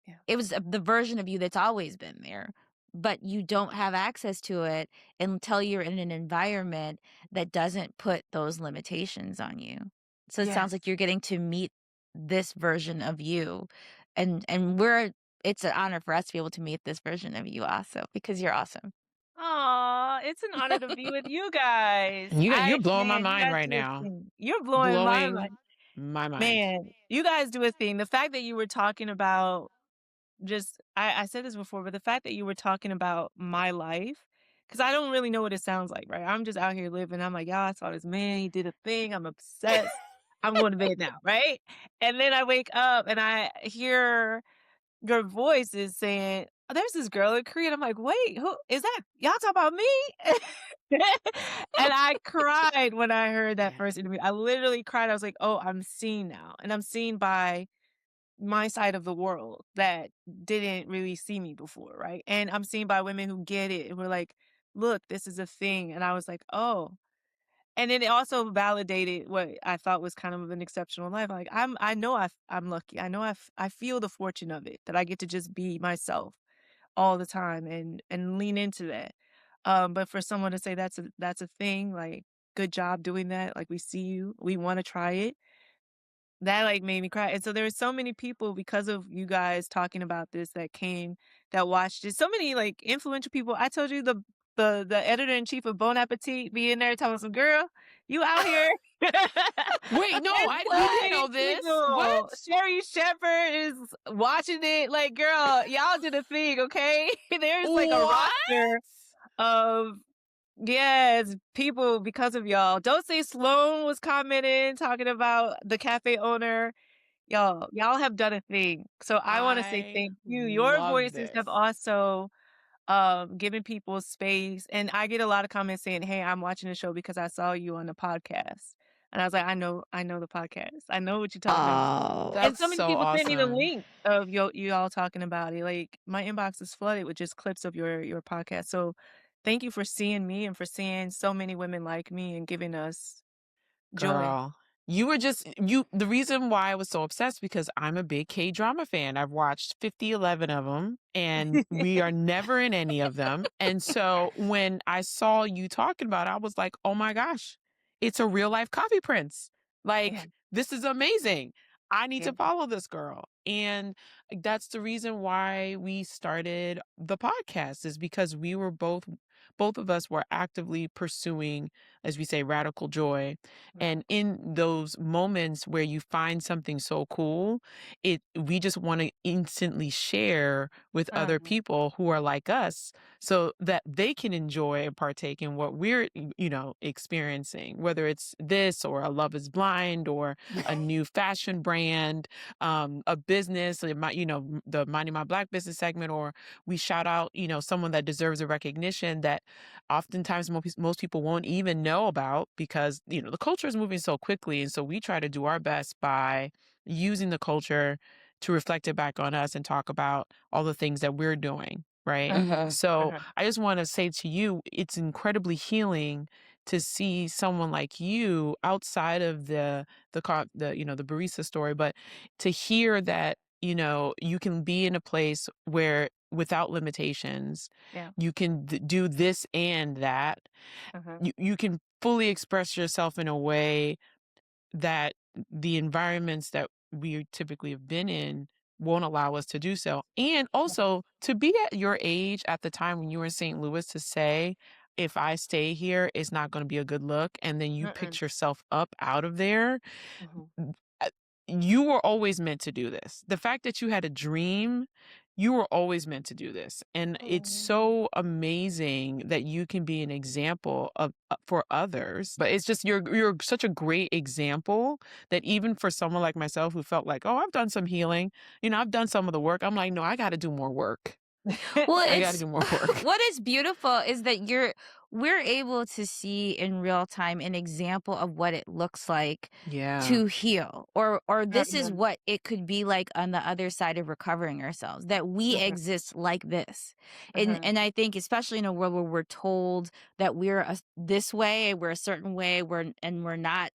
Yeah. It was the version of you that's always been there, but you don't have access to it until you're in an environment that doesn't put those limitations on you. So it sounds Yes. like you're getting to meet this version of you and we're it's an honor for us to be able to meet this version of you also because you're awesome. Aw, it's an honor to be with you guys. And you're blowing my You mind guys right do a now. thing. You're blowing my Blowing mind. my mind. Man, you guys do a thing. The fact that you were talking about just I said this before, but the fact that you were talking about my life, because I don't really know what it sounds like, right? I'm just out here living. I'm like, y'all, I saw this man, he did a thing. I'm obsessed. I'm going to bed now, right? And then I wake up and I hear your voice is saying, "Oh, there's this girl in Korea." I'm like, "Wait, who is that? Y'all talk about me?" And I cried when I heard that first interview. I literally cried. I was like, "Oh, I'm seen now." And I'm seen by my side of the world that didn't really see me before, right? And I'm seen by women who get it and we're like, "Look, this is a thing." And I was like, "Oh." And then it also validated what I thought was kind of an exceptional life. Like I know I'm lucky. I know I feel the fortune of it that I get to just be myself all the time and lean into that. But for someone to say that's a thing, like good job doing that. Like we see you, we want to try it. That like made me cry. And so there were so many people because of you guys talking about this that came that watched it. So many like influential people. I told you the editor in chief of Bon Appetit being there telling some girl, you out here. Wait, no, There's so we didn't many know this. people. What? Sherry Shepherd is watching it. Like, girl, y'all did a thing, okay? There's like a What? roster of yes, people because of y'all. Don't say Sloan was commenting, talking about the cafe owner. Y'all have done a thing. So I wanna say I thank you. Your love voices this. have also, given people space, and I get a lot of comments saying, "Hey, I'm watching the show because I saw you on the podcast." And I was like, I know the podcast. I know what you're talking about." Oh. And That's so many so people sent me the awesome. link of you all talking about it. Like, my inbox is flooded with just clips of your podcast. So, thank you for seeing me and for seeing so many women like me and giving us joy. Girl, you were just the reason why I was so obsessed because I'm a big K-drama fan. I've watched 50, 11 of them, and we are never in any of them. And so when I saw you talking about it, I was like, "Oh my gosh, it's a real life coffee prince. Yeah, Like, this is amazing. I need yeah, to follow this girl." And that's the reason why we started the podcast is because we were both of us were actively pursuing, as we say, radical joy, right. and in those moments where you find something so cool, we just want to instantly share with other Mhm. people who are like us so that they can enjoy and partake in what we're, experiencing, whether it's this or a Love is Blind or a new fashion brand, a business, the Minding My Black business segment, or we shout out, someone that deserves a recognition that oftentimes most people won't even know about because the culture is moving so quickly, and so we try to do our best by using the culture to reflect it back on us and talk about all the things that we're doing, right? Mhm. So Uh-huh. I just want to say to you, it's incredibly healing to see someone like you outside of the barista story, but to hear that you can be in a place where without limitations, Yeah. you can do this and that. Uh-huh. You can fully express yourself in a way that the environments that we typically have been in won't allow us to do so. And also to be at your age at the time when you were in St. Louis to say, if I stay here, it's not going to be a good look. And then you Mm-mm. picked yourself up out of there. Mhm. uh, You were always meant to do this. The fact that you had a dream, you were always meant to do this. And it's Oh. so amazing that you can be an example of for others. But it's just you're such a great example that even for someone like myself who felt like, "Oh, I've done some healing. I've done some of the work." I'm like, "No, I got to do more work. Well, I got to it's do more work." what is beautiful is that we're able to see in real time an example of what it looks like Yeah. to heal, or this is Mhm. what it could be like on the other side of recovering ourselves, that we Mhm. exist like this. and Mhm. and I think especially in a world where we're told that we're this way, we're a certain way, we're not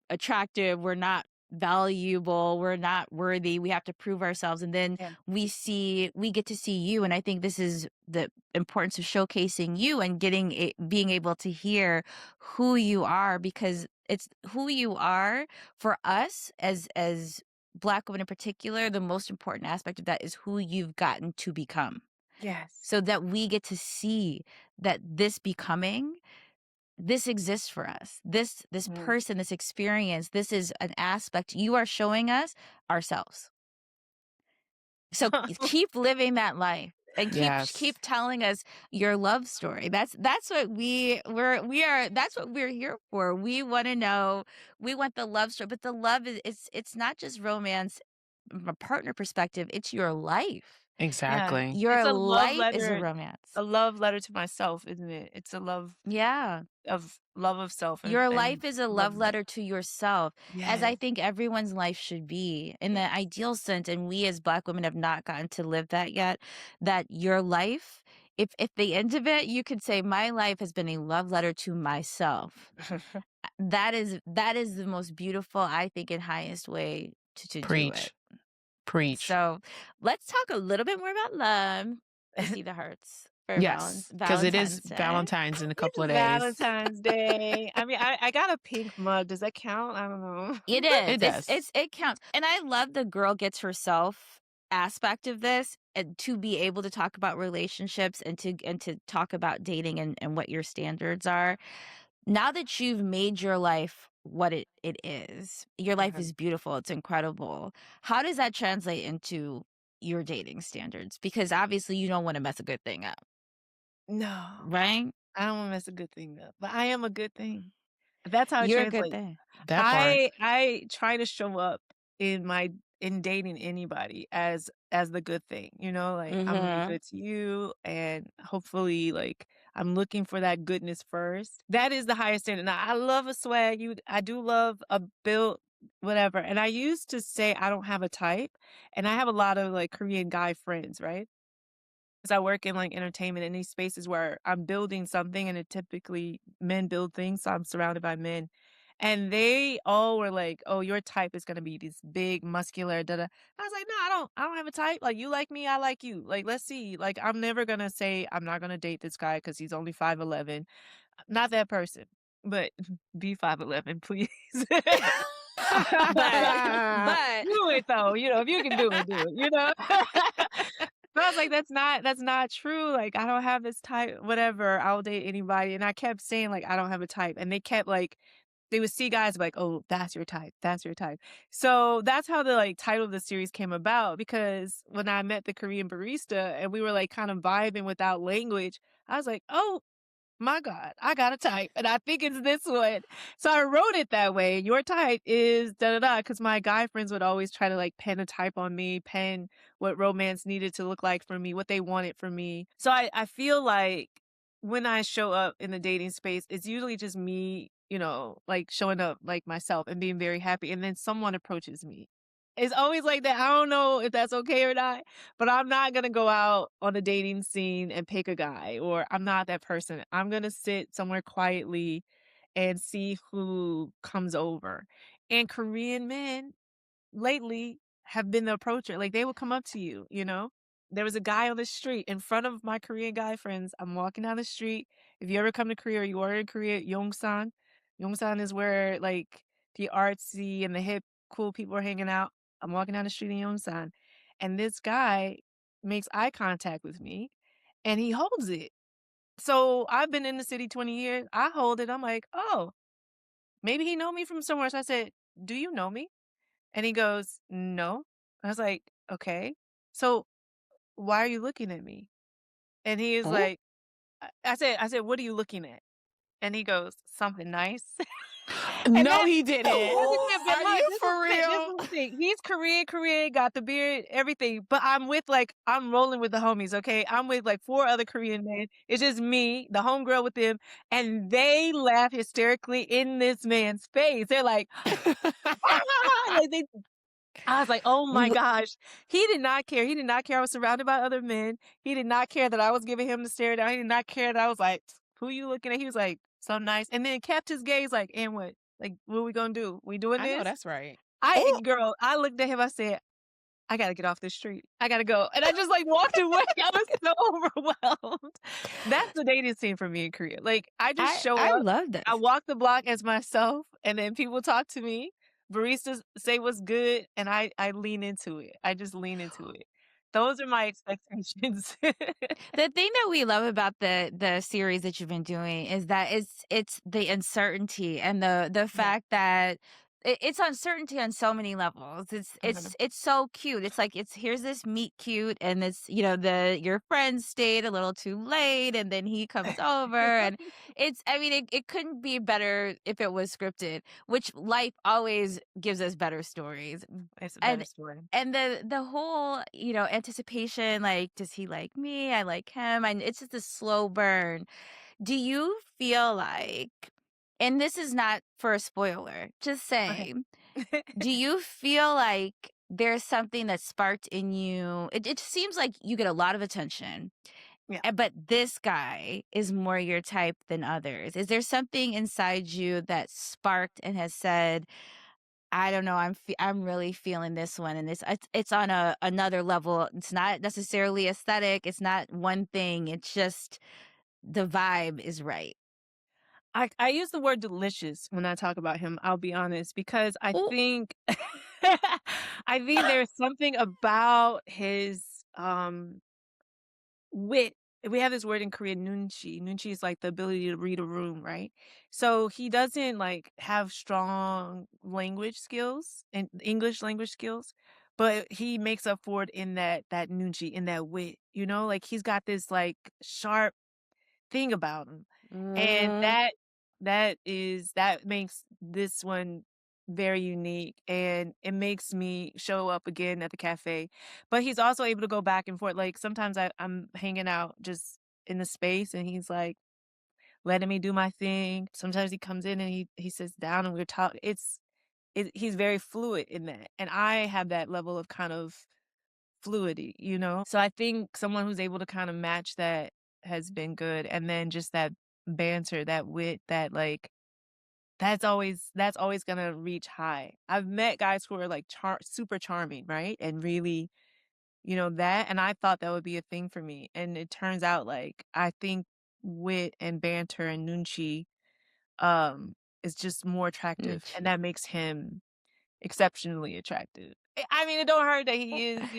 attractive, we're not valuable, we're not worthy, we have to prove ourselves. And then Yeah. we get to see you. And I think this is the importance of showcasing you and being able to hear who you are, because it's who you are for us as Black women in particular. The most important aspect of that is who you've gotten to become, Yes. so that we get to see that this becoming, this exists for us. This Mhm. person, this experience, this is an aspect you are showing us ourselves. So keep living that life and keep Yes. telling us your love story. That's what we are that's what we're here for. We want to know, we want the love story, but the love is it's not just romance from a partner perspective, it's your life. Yeah. Exactly. Your It's life is a romance. a love letter to myself, isn't it? It's a Yeah. love of self Your and life is a love love of letter to yourself, as I Yes. think everyone's life should be in the Yes. ideal sense. And we as Black women have not gotten to live that yet. That your life, if the end of it, you could say, my life has been a love letter to myself. That is the most beautiful, I think, and highest way to do it. Preach. Preach. So let's talk a little bit more about love. I see the hearts for Yes, because it is Valentine's Day. Valentine's in a couple It's of days. Valentine's Day. I mean, I got a pink mug. Does that count? I don't know. It is. It does. It counts. And I love the girl gets herself aspect of this, and to be able to talk about relationships and to talk about dating and what your standards are. Now that you've made your life what it is, your life Uh-huh. is beautiful, it's incredible. How does that translate into your dating standards? Because obviously you don't want to mess a good thing up, No, right? I don't wanna mess a good thing up, but I am a good thing. That's how it You're a good translates. thing. That part. I try to show up in my in dating anybody as the good thing, like, I'm gonna be Mhm. good to you, and hopefully, like, I'm looking for that goodness first. That is the highest standard. Now, I love a swag, I do love a built whatever, and I used to say I don't have a type, and I have a lot of, like, Korean guy friends, right? 'Cause I work in, like, entertainment in these spaces where I'm building something, and it typically men build things, so I'm surrounded by men, and they all were like, "Oh, your type is gonna be this big, muscular, da da." I was like, "No, I don't have a type, like, you like me, I like you, like, let's see." Like, I'm never gonna say I'm not gonna date this guy because he's only 5'11". Not that person, but be 5'11", please. but Do it though, if you can do it, do it. But I was like, that's not true, like, I don't have this type, whatever, I'll date anybody," and I kept saying, like, "I don't have a type," and they kept, like they would see guys like, "Oh, that's your type, that's your type." So, that's how the, like, title of the series came about because when I met the Korean barista and we were, like, kind of vibing without language, I was like, "Oh my God, I got a type, and I think it's this one." So I wrote it that way. Your type is da da da, because my guy friends would always try to like pen a type on me, pen what romance needed to look like for me, what they wanted from me. So I feel like when I show up in the dating space, it's usually just me, like showing up like myself and being very happy, and then someone approaches me. It's always like that. I don't know if that's okay or not, but I'm not gonna go out on a dating scene and pick a guy, or I'm not that person. I'm gonna sit somewhere quietly and see who comes over. And Korean men lately have been the approacher. Like they will come up to you, you know? There was a guy on the street in front of my Korean guy friends. I'm walking down the street. If you ever come to Korea or you are in Korea, Yongsan. Yongsan is where like the artsy and the hip cool people are hanging out. I'm walking down the street in Yongsan, and this guy makes eye contact with me and he holds it. So I've been in the city 20 years. I hold it. I'm like, oh, maybe he know me from somewhere. So I said, do you know me? And he goes, no. I was like, okay. So why are you looking at me? And he is Oh. like, I said, what are you looking at? And he goes, something nice. And No, then he this didn't. is it, but Are look, you this is for the thing, this real? is the thing. He's Korean, got the beard, everything, but I'm with, like I'm rolling with the homies, okay? I'm with, like, 4 other Korean men. It's just me, the homegirl with them, and they laugh hysterically in this man's face. They're like, like, they I was like, "Oh my L- gosh." He did not care. He did not care I was surrounded by other men. He did not care that I was giving him the stare down. He did not care that I was like, "Who you looking at?" He was like, "So nice." And then kept his gaze like, "And what? Like, what we gonna do? We doing I know this?" that's right. Oh, Girl, I looked at him, I said, "I gotta get off this street. I gotta go." And I just like walked away. I was so overwhelmed. That's the dating scene for me in Korea. Like, I just show I up, love I this. walk the block as myself, and then people talk to me. Baristas say what's good, and I lean into it. I just lean into it. Those are my expectations. The thing that we love about the series that you've been doing is that it's the uncertainty and the Yeah, fact that it's uncertainty on so many levels. It's mhm. it's it's so cute. It's like it's here's this meet cute and it's the your friend stayed a little too late and then he comes over and it's I mean it couldn't be better if it was scripted, which life always gives us better stories. It's a better And story. the whole, anticipation, like, does he like me? I like him. And it's just a slow burn. Do you feel like, and this is not for a spoiler, just Okay. saying, do you feel like there's something that sparked in you? It seems like you get a lot of attention, Yeah. but this guy is more your type than others. Is there something inside you that sparked and has said, I don't know. I'm really feeling this one, and it's on another level. It's not necessarily aesthetic. It's not one thing. It's just the vibe is right. I use the word delicious when I talk about him, I'll be honest, because I Oh, think I think there's something about his, wit. We have this word in Korean, nunchi. Nunchi is like the ability to read a room, right? So he doesn't like have strong language skills and English language skills, but he makes up for it in that nunchi, in that wit, you know? Like he's got this like sharp thing about him. And mm, that makes this one very unique, and it makes me show up again at the cafe. But he's also able to go back and forth. Like sometimes I'm hanging out just in the space and he's like letting me do my thing. Sometimes he comes in and he sits down and we're talking. He's very fluid in that. And I have that level of kind of fluidity, you know? So I think someone who's able to kind of match that has been good. And then just that banter, that wit, that like that's always gonna reach high. I've met guys who are like super charming, right? And really, that and I thought that would be a thing for me. And it turns out like I think wit and banter and nunchi um is just more attractive which and that makes him exceptionally attractive. I mean, it don't hurt that he is,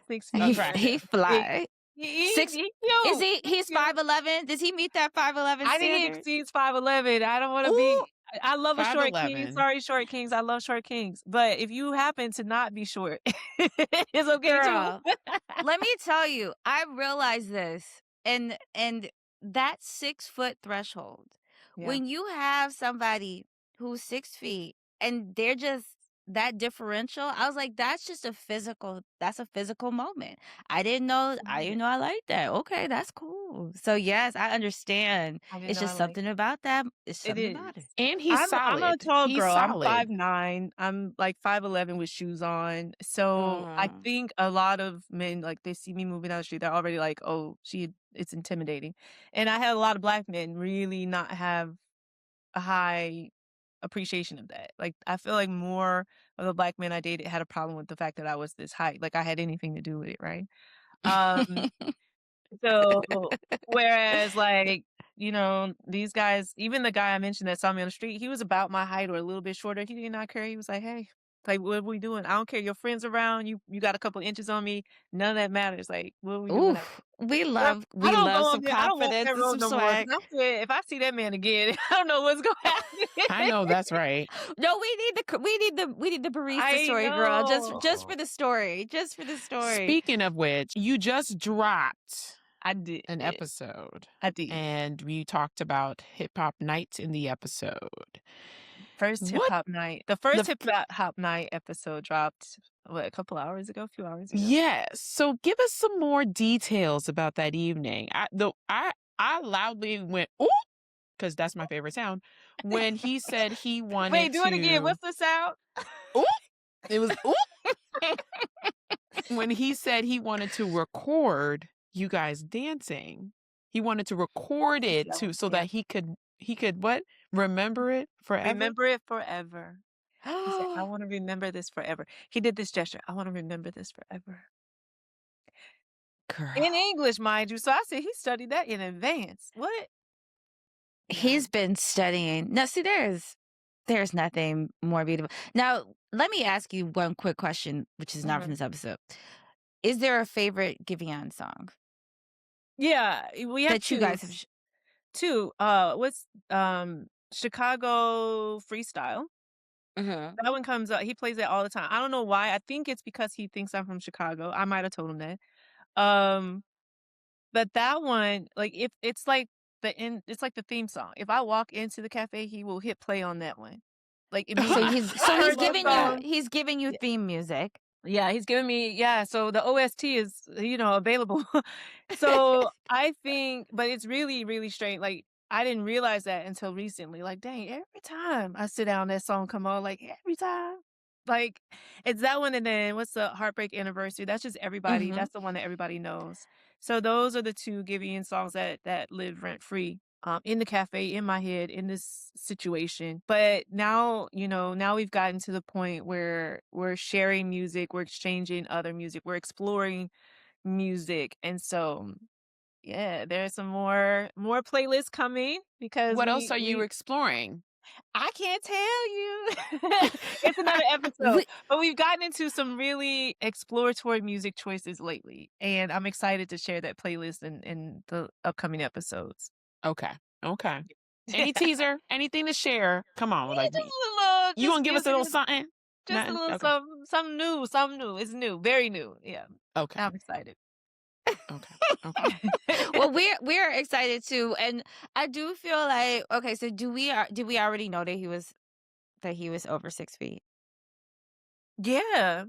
6 feet he Attractive. big. fly He 6. he Is cute. he? He He's cute. 5'11". Does he meet that 5'11" I think he standard? exceeds 5'11". I don't wanna Ooh, be I love a short king. 5'11". Sorry, short kings. I love short kings. But if you happen to not be short, it's okay too. girl. Let me tell you, I realized this, and that 6 foot threshold. Yeah. When you have somebody who's 6 feet and they're just that differential, I was like, that's a physical moment. I Right. didn't know I liked that. Okay, that's cool. So yes, I understand. I didn't It's know I just like something about that. It's it something is. about it. And he's I'm a solid. tall He's girl. I'm solid. 5'9". I'm like 5'11" with shoes on. So I Mm. think a lot of men, like they see me moving down the street, they're already like, oh, it's intimidating. And I had a lot of black men really not have a high appreciation of that. Like, I feel like more of the black men I dated had a problem with the fact that I was this height, like I had anything to do with it, right? Um, so whereas like, these guys, even the guy I mentioned that saw me on the street, he was about my height or a little bit shorter. He did not care. He was like, "Hey, like, what are we doing? I don't care. Your friends around. You got a couple inches on me. None of that matters. Like, what are we doing Ooh, out we I we don't love go some on there. I don't walk confidence that and road some no more swag. because I said if I see that man again, I don't know what's gonna I happen. know that's right. No, we need the barista I story, girl. Just for know. the story. Just for the story. Speaking of which, you just dropped I did. an episode I did. and we talked about hip hop nights in the episode. First hip What hop night. The the first hip f- hop night episode dropped what, a couple hours ago, a few hours ago. Yes. So give us some more details about that evening. I loudly went ooh because that's my favorite sound when he said he wanted Wait, do it again. to What's the sound? ooh. It was ooh when he said he wanted to record you guys dancing. He wanted to record it Yeah, to so yeah. that he could what? Remember it forever? Remember it forever. He said, "I wanna remember this forever." He did this gesture, "I wanna remember this forever." In Girl. English, mind you, so I said he studied that in advance. What? He's No. been studying. Now, see, there's nothing more beautiful. Now, let me ask you one quick question, which is not from Mhm. this episode. Is there a favorite Giveon song Yeah, we have that you 2. guys have 2, what's, Chicago Freestyle. Mhm. That one comes up he plays it all the time. I don't know why, I think it's because he thinks I'm from Chicago. I might have told him that. Um, but that one, like, if it's like it's like the theme song. If I walk into the cafe, he will hit play on that one, like, So immediately. he's so I he's heard that giving you song. he's giving you Yeah. theme music. Yeah, he's giving me so the OST is, available. So, I think but it's really, really strange, like, I didn't realize that until recently, like, dang, every time I sit down, that song come on, like, every time. Like, it's that one and then what's the Heartbreak Anniversary? That's just everybody Mhm. that's the one that everybody knows. So those are the 2 Giveon songs that live rent free, in the cafe, in my head, in this situation. But now, now we've gotten to the point where we're sharing music, we're exchanging other music, we're exploring music. And so, yeah, there's some more playlists coming because What else we are you we exploring? I can't tell you. It's another episode, We but we've gotten into some really exploratory music choices lately, and I'm excited to share that playlist in the upcoming episodes. Okay. Okay. Any teaser? Anything to share? Come on, like Just a little you just gonna give us a music little is something? just a Nothing? little Okay. something new, something new. It's new, very new. Yeah. Okay. I'm excited. Okay. Okay. well, we're excited too, and I do feel like okay. So did we already know that he was over 6 feet? Yeah.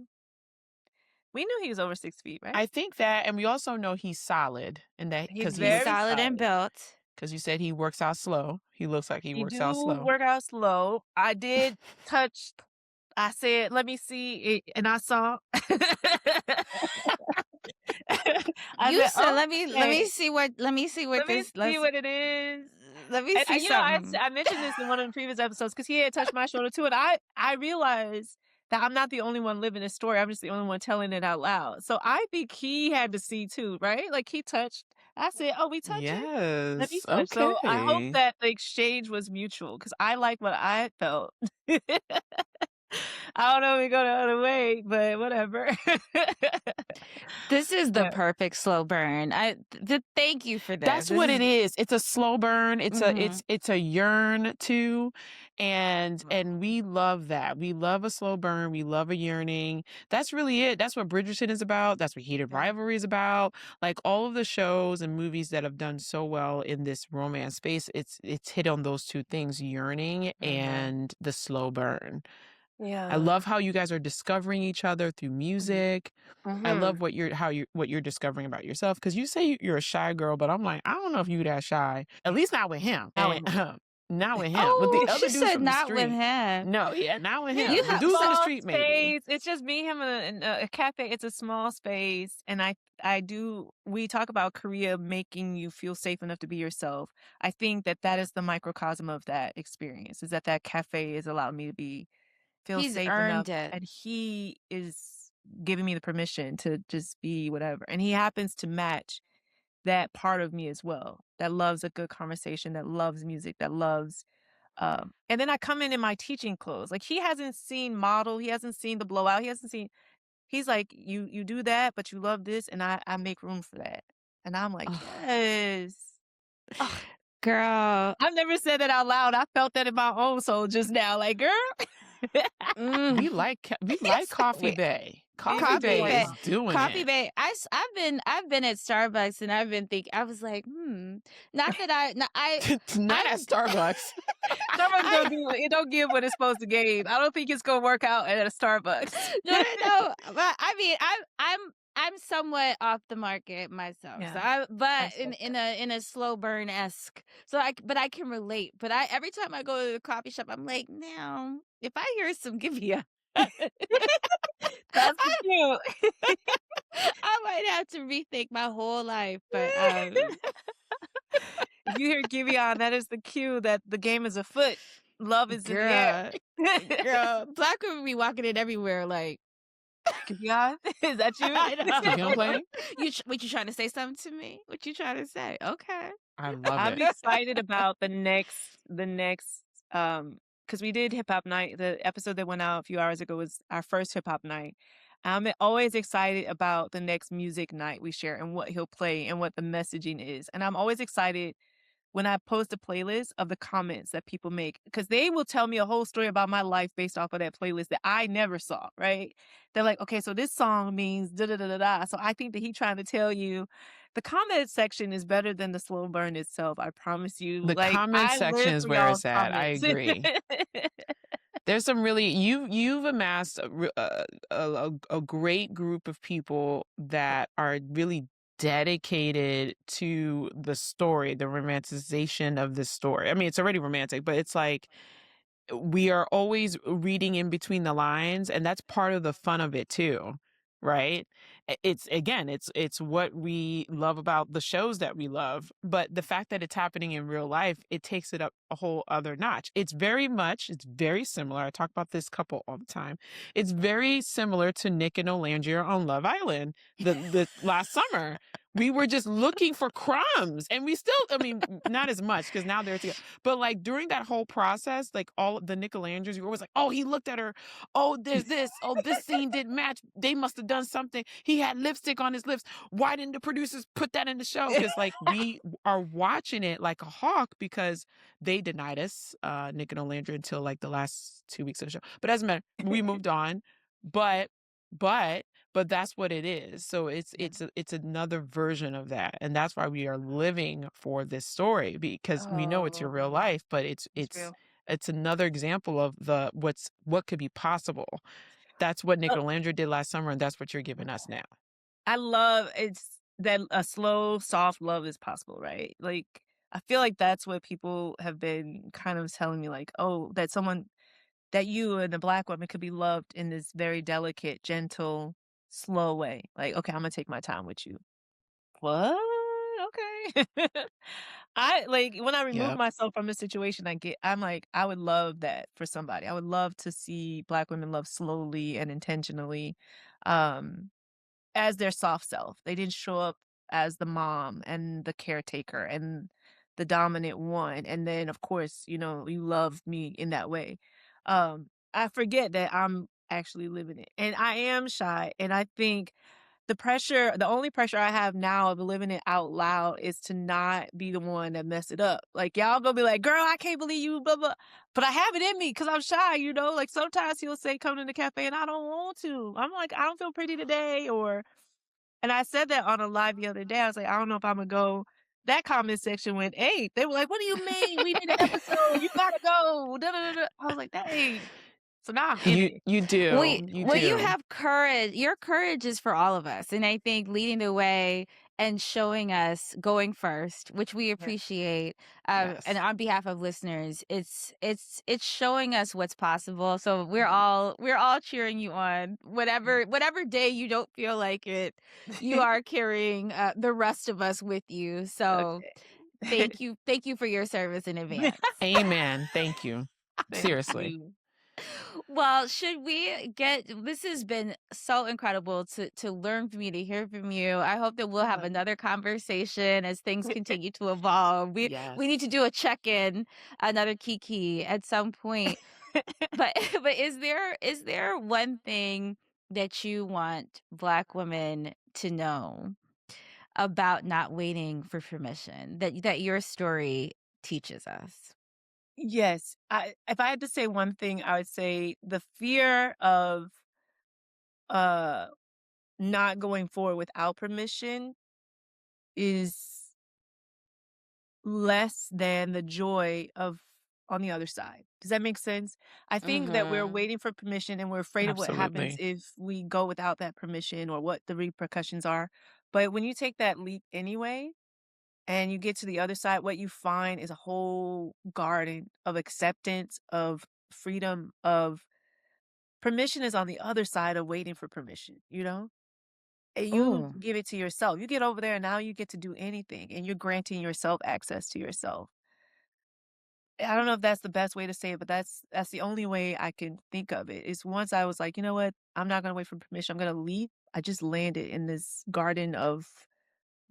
We knew he was over 6 feet, right? I think that, and we also know he's solid, and that He's because He's he's very solid and solid. built. because you said he works out slow. He looks like he He works out do slow. work out slow. I did touch I said, "Let me see it," and I saw. I You said, said, "Okay, let me see what let me this see what it is." let me see And, something. I mentioned this in one of the previous episodes because he had touched my shoulder too, and I realized that I'm not the only one living this story. I'm just the only one telling it out loud. So I think he had to see too, right? Like he touched. I said, "Oh, we touching? Let me Yes. touch." So I hope Okay. that the exchange was mutual because I like what I felt. I don't know if we go the other way, but whatever. This is the Yeah. perfect slow burn. Thank you for this. That's This what it is is. It's a slow burn. mhm. It's a yearn too. And we love that. We love a slow burn. We love a yearning. That's really it. That's what Bridgerton is about. That's what Heated Yeah. Rivalry is about. Like all of the shows and movies that have done so well in this romance space, it's hit on those two things, yearning Mhm. and the slow burn. I Yeah. love how you guys are discovering each other through music. I love Mhm. what you're discovering about yourself because you say you're a shy girl, but I'm like, I don't know if you that shy. At least not with him. Now with And me. Not with him. With the Oh, she other dudes said from the not with street. him. No, yeah, not with It's You him. The a have dudes in the small street, maybe. space. It's just me, him, and a cafe. It's a small space, and I do. We talk about Korea making you feel safe enough to be yourself. I think that that is the microcosm of that experience. Is that that cafe has allowed me to feel he's safe enough, earned it. and he is giving me the permission to just be whatever. And he happens to match that part of me as well. That loves a good conversation. That loves music. That loves and then I come in my teaching clothes. Like he hasn't seen model, he hasn't seen the blowout, he hasn't seen he's like, you do that, but you love this, and I make room for that. And I'm like, Oh, yes. Ugh, girl. I've never said that out loud. I felt that in my own soul just now. Like, girl, Mm. We like Coffee Wait, Bay. it's Coffee a good Bay Coffee place. is doing Coffee it. Bay. I've been at Starbucks and I've been thinking. I was like, not that I. No, Not at I'm. Starbucks. Starbucks I don't do it don't give what it's supposed to give. I don't think it's gonna work out at a Starbucks. no. But I mean, I'm somewhat off the market myself. So Yeah, I but respect in a slow burn esque. But I can relate. But every time I go to the coffee shop, I'm like, now if I hear some Gibia, that's the I cue. I might have to rethink my whole life. But If you hear Giveon, that is the cue that the game is afoot. Love is in the air. girl, girl, black women be walking in everywhere. Like Giveon, is that you? I Give him know. playing. What you trying to say something to me? What you trying to say? Okay. I love I'm it. excited about the next because we did hip hop night. The episode that went out a few hours ago was our first hip hop night. I'm always excited about the next music night we share and what he'll play and what the messaging is. And I'm always excited when I post a playlist of the comments that people make, because they will tell me a whole story about my life based off of that playlist that I never saw, right? They're like, okay, so this song means da da da da da. So I think that he trying to tell you the comment section is better than the slow burn itself. I promise you. The Like comment I section live is for where y'all's it's at. I comments. agree. There's some really you've amassed a great group of people that are really dedicated to the story, the romanticization of this story. I mean, it's already romantic, but it's like we are always reading in between the lines, and that's part of the fun of it too, right? It's again, it's what we love about the shows that we love, but the fact that it's happening in real life, it takes it up a whole other notch. It's very similar. I talk about this couple all the time. It's very similar to Nick and Olandria on Love Island the last summer. We were just looking for crumbs, and we still, I mean, not as much because now they're together. But like during that whole process, like all the Nicolanders, you were always like, oh, he looked at her. Oh, there's this. Oh, this scene didn't match. They must have done something. He had lipstick on his lips. Why didn't the producers put that in the show? Because like we are watching it like a hawk because they denied us, Nick and Olandra, until like the last 2 weeks of the show. But as a matter, we moved on. But but but that's what it is. So Yeah. it's another version of that, and that's why we are living for this story because we know it's your real Oh, life, but it's real. it's another example of what could be possible. That's what Nick and Landry did last summer, and that's what you're giving us now. I love it's that a slow, soft love is possible, right? Like I feel like that's what people have been kind of telling me, like, oh, that someone that you and the black woman could be loved in this very delicate, gentle, slow way. Like, okay, I'm gonna take my time with you. What? Okay. I like when I remove Yep. myself from a situation I'm like, I would love that for somebody. I would love to see black women love slowly and intentionally. Um as their soft self. They didn't show up as the mom and the caretaker and the dominant one. And then, of course, you love me in that way. I forget that I'm actually living it. And I am shy. And I think the only pressure I have now of living it out loud is to not be the one that mess it up. Like y'all gonna be like, girl, I can't believe you, blah, blah. But I have it in me because I'm shy. Like sometimes he'll say, come to the cafe and I don't want to. I'm like, I don't feel pretty today. And I said that on a live the other day. I was like, I don't know if I'm gonna go. That comment section went 8. They were like, what do you mean? We did an episode. You gotta go. Da, da, da, da. I was like, dang. So now I'm in it. You do. You Well, you do. have courage. Your courage is for all of us, and I think leading the way and showing us going first, which we Yeah. appreciate. And Yes. on behalf of listeners, it's showing us what's possible. So Mhm. we're all cheering you on. Whatever day you don't feel like it, you are carrying the rest of us with you. So Okay. thank you for your service in advance. Amen. Thank you. Thank Seriously. you. Well, should we get this has been so incredible to learn from you, to hear from you. I hope that we'll have Uh-huh. another conversation as things continue to evolve. We need to Yes. do a check-in, another Kiki at some point. But but is there one thing that you want Black women to know about not waiting for permission that your story teaches us? Yes, if I had to say one thing, I would say the fear of, uh, not going forward without permission is less than the joy of on the other side. Does that make sense? I think that we're Mhm. waiting for permission and we're afraid of what happens Absolutely. if we go without that permission or what the repercussions are. But when you take that leap anyway and you get to the other side, what you find is a whole garden of acceptance, of freedom, of permission is on the other side of waiting for permission, you know? And you Oh, give it to yourself. You get over there and now you get to do anything and you're granting yourself access to yourself. I don't know if that's the best way to say it, but that's the only way I can think of it. Is once I was like, "You know what? I'm not gonna wait for permission. I'm gonna leave." I just landed in this garden of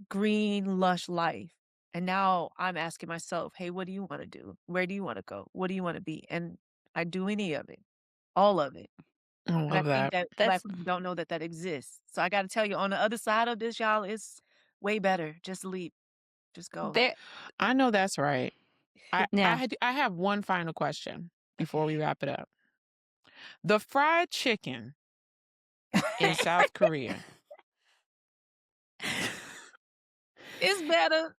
green, lush life. And now I'm asking myself, "Hey, what do you wanna do? Where do you wanna go? What do you wanna be?" And I do any of it, all of it. I But I love think that. that Black that's women don't know that that exists. So I gotta tell you, on the other side of this, y'all, it's way better. Just leap. Just go. there. I know that's right. Yeah. I have one final question before we Okay. wrap it up. The fried chicken in South Korea. It's better.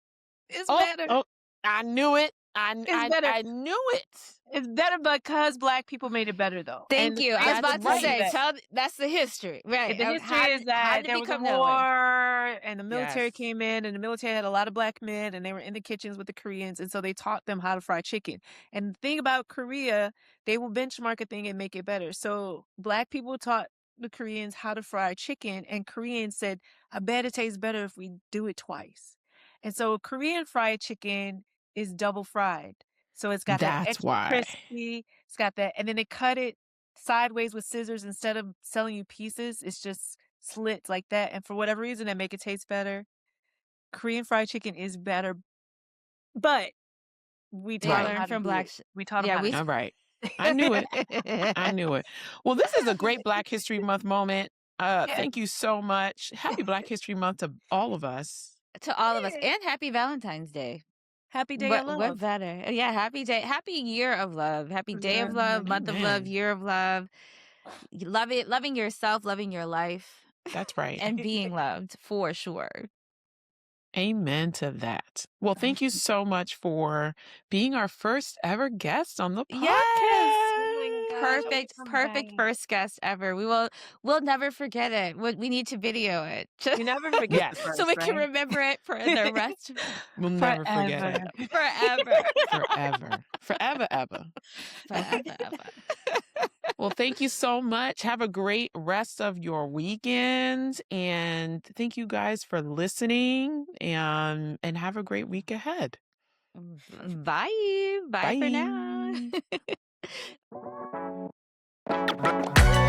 It's Oh, better. oh, I knew it. It's better. I knew it. It's better because Black people made it better, though, and Thank the you. I was science will That's about to tell you right. say, that. that's the history, right? The history is How that did it there was a become that way? war, and the military Yes. came in, and the military had a lot of Black men, and they were in the kitchens with the Koreans, and so they taught them how to fry chicken. And the thing about Korea, they will benchmark a thing and make it better. So Black people taught the Koreans how to fry chicken, and Koreans said, "I bet it tastes better if we do it twice." And so Korean fried chicken is double fried. So it's got that That's extra why. crispy, it's got that, and then they cut it sideways with scissors instead of selling you pieces. It's just slits like that, and for whatever reason, that make it taste better. Korean fried chicken is better, but we They taught them Right. how learned to from do Black it. We taught them yeah, how to we do All s- right. I knew it. I knew it. Well, this is a great Black History Month moment. Yes. Thank you so much. Happy Black History Month to all of us. to all of us, Yeah. and happy Valentine's Day. Happy Day of What Love. better? Yeah, happy day, happy year of love, happy day Yeah. of love, month of love, Amen. year of love. You love it, loving yourself, loving your life, That's right. and being loved for sure. Amen to that. Well, thank you so much for being our first ever guest on the Yes. Oh my podcast. gosh, I wanna Perfect, come back. perfect first guest ever. We'll never forget it. We need to video it You never forget the Yes, so first, we can right? remember it for the rest we'll never forget Forever. it. forever. Forever. Forever, ever. Forever, ever. Well, thank you so much. Have a great rest of your weekend. And thank you guys for listening and have a great week ahead. Bye. Bye for now. Bye.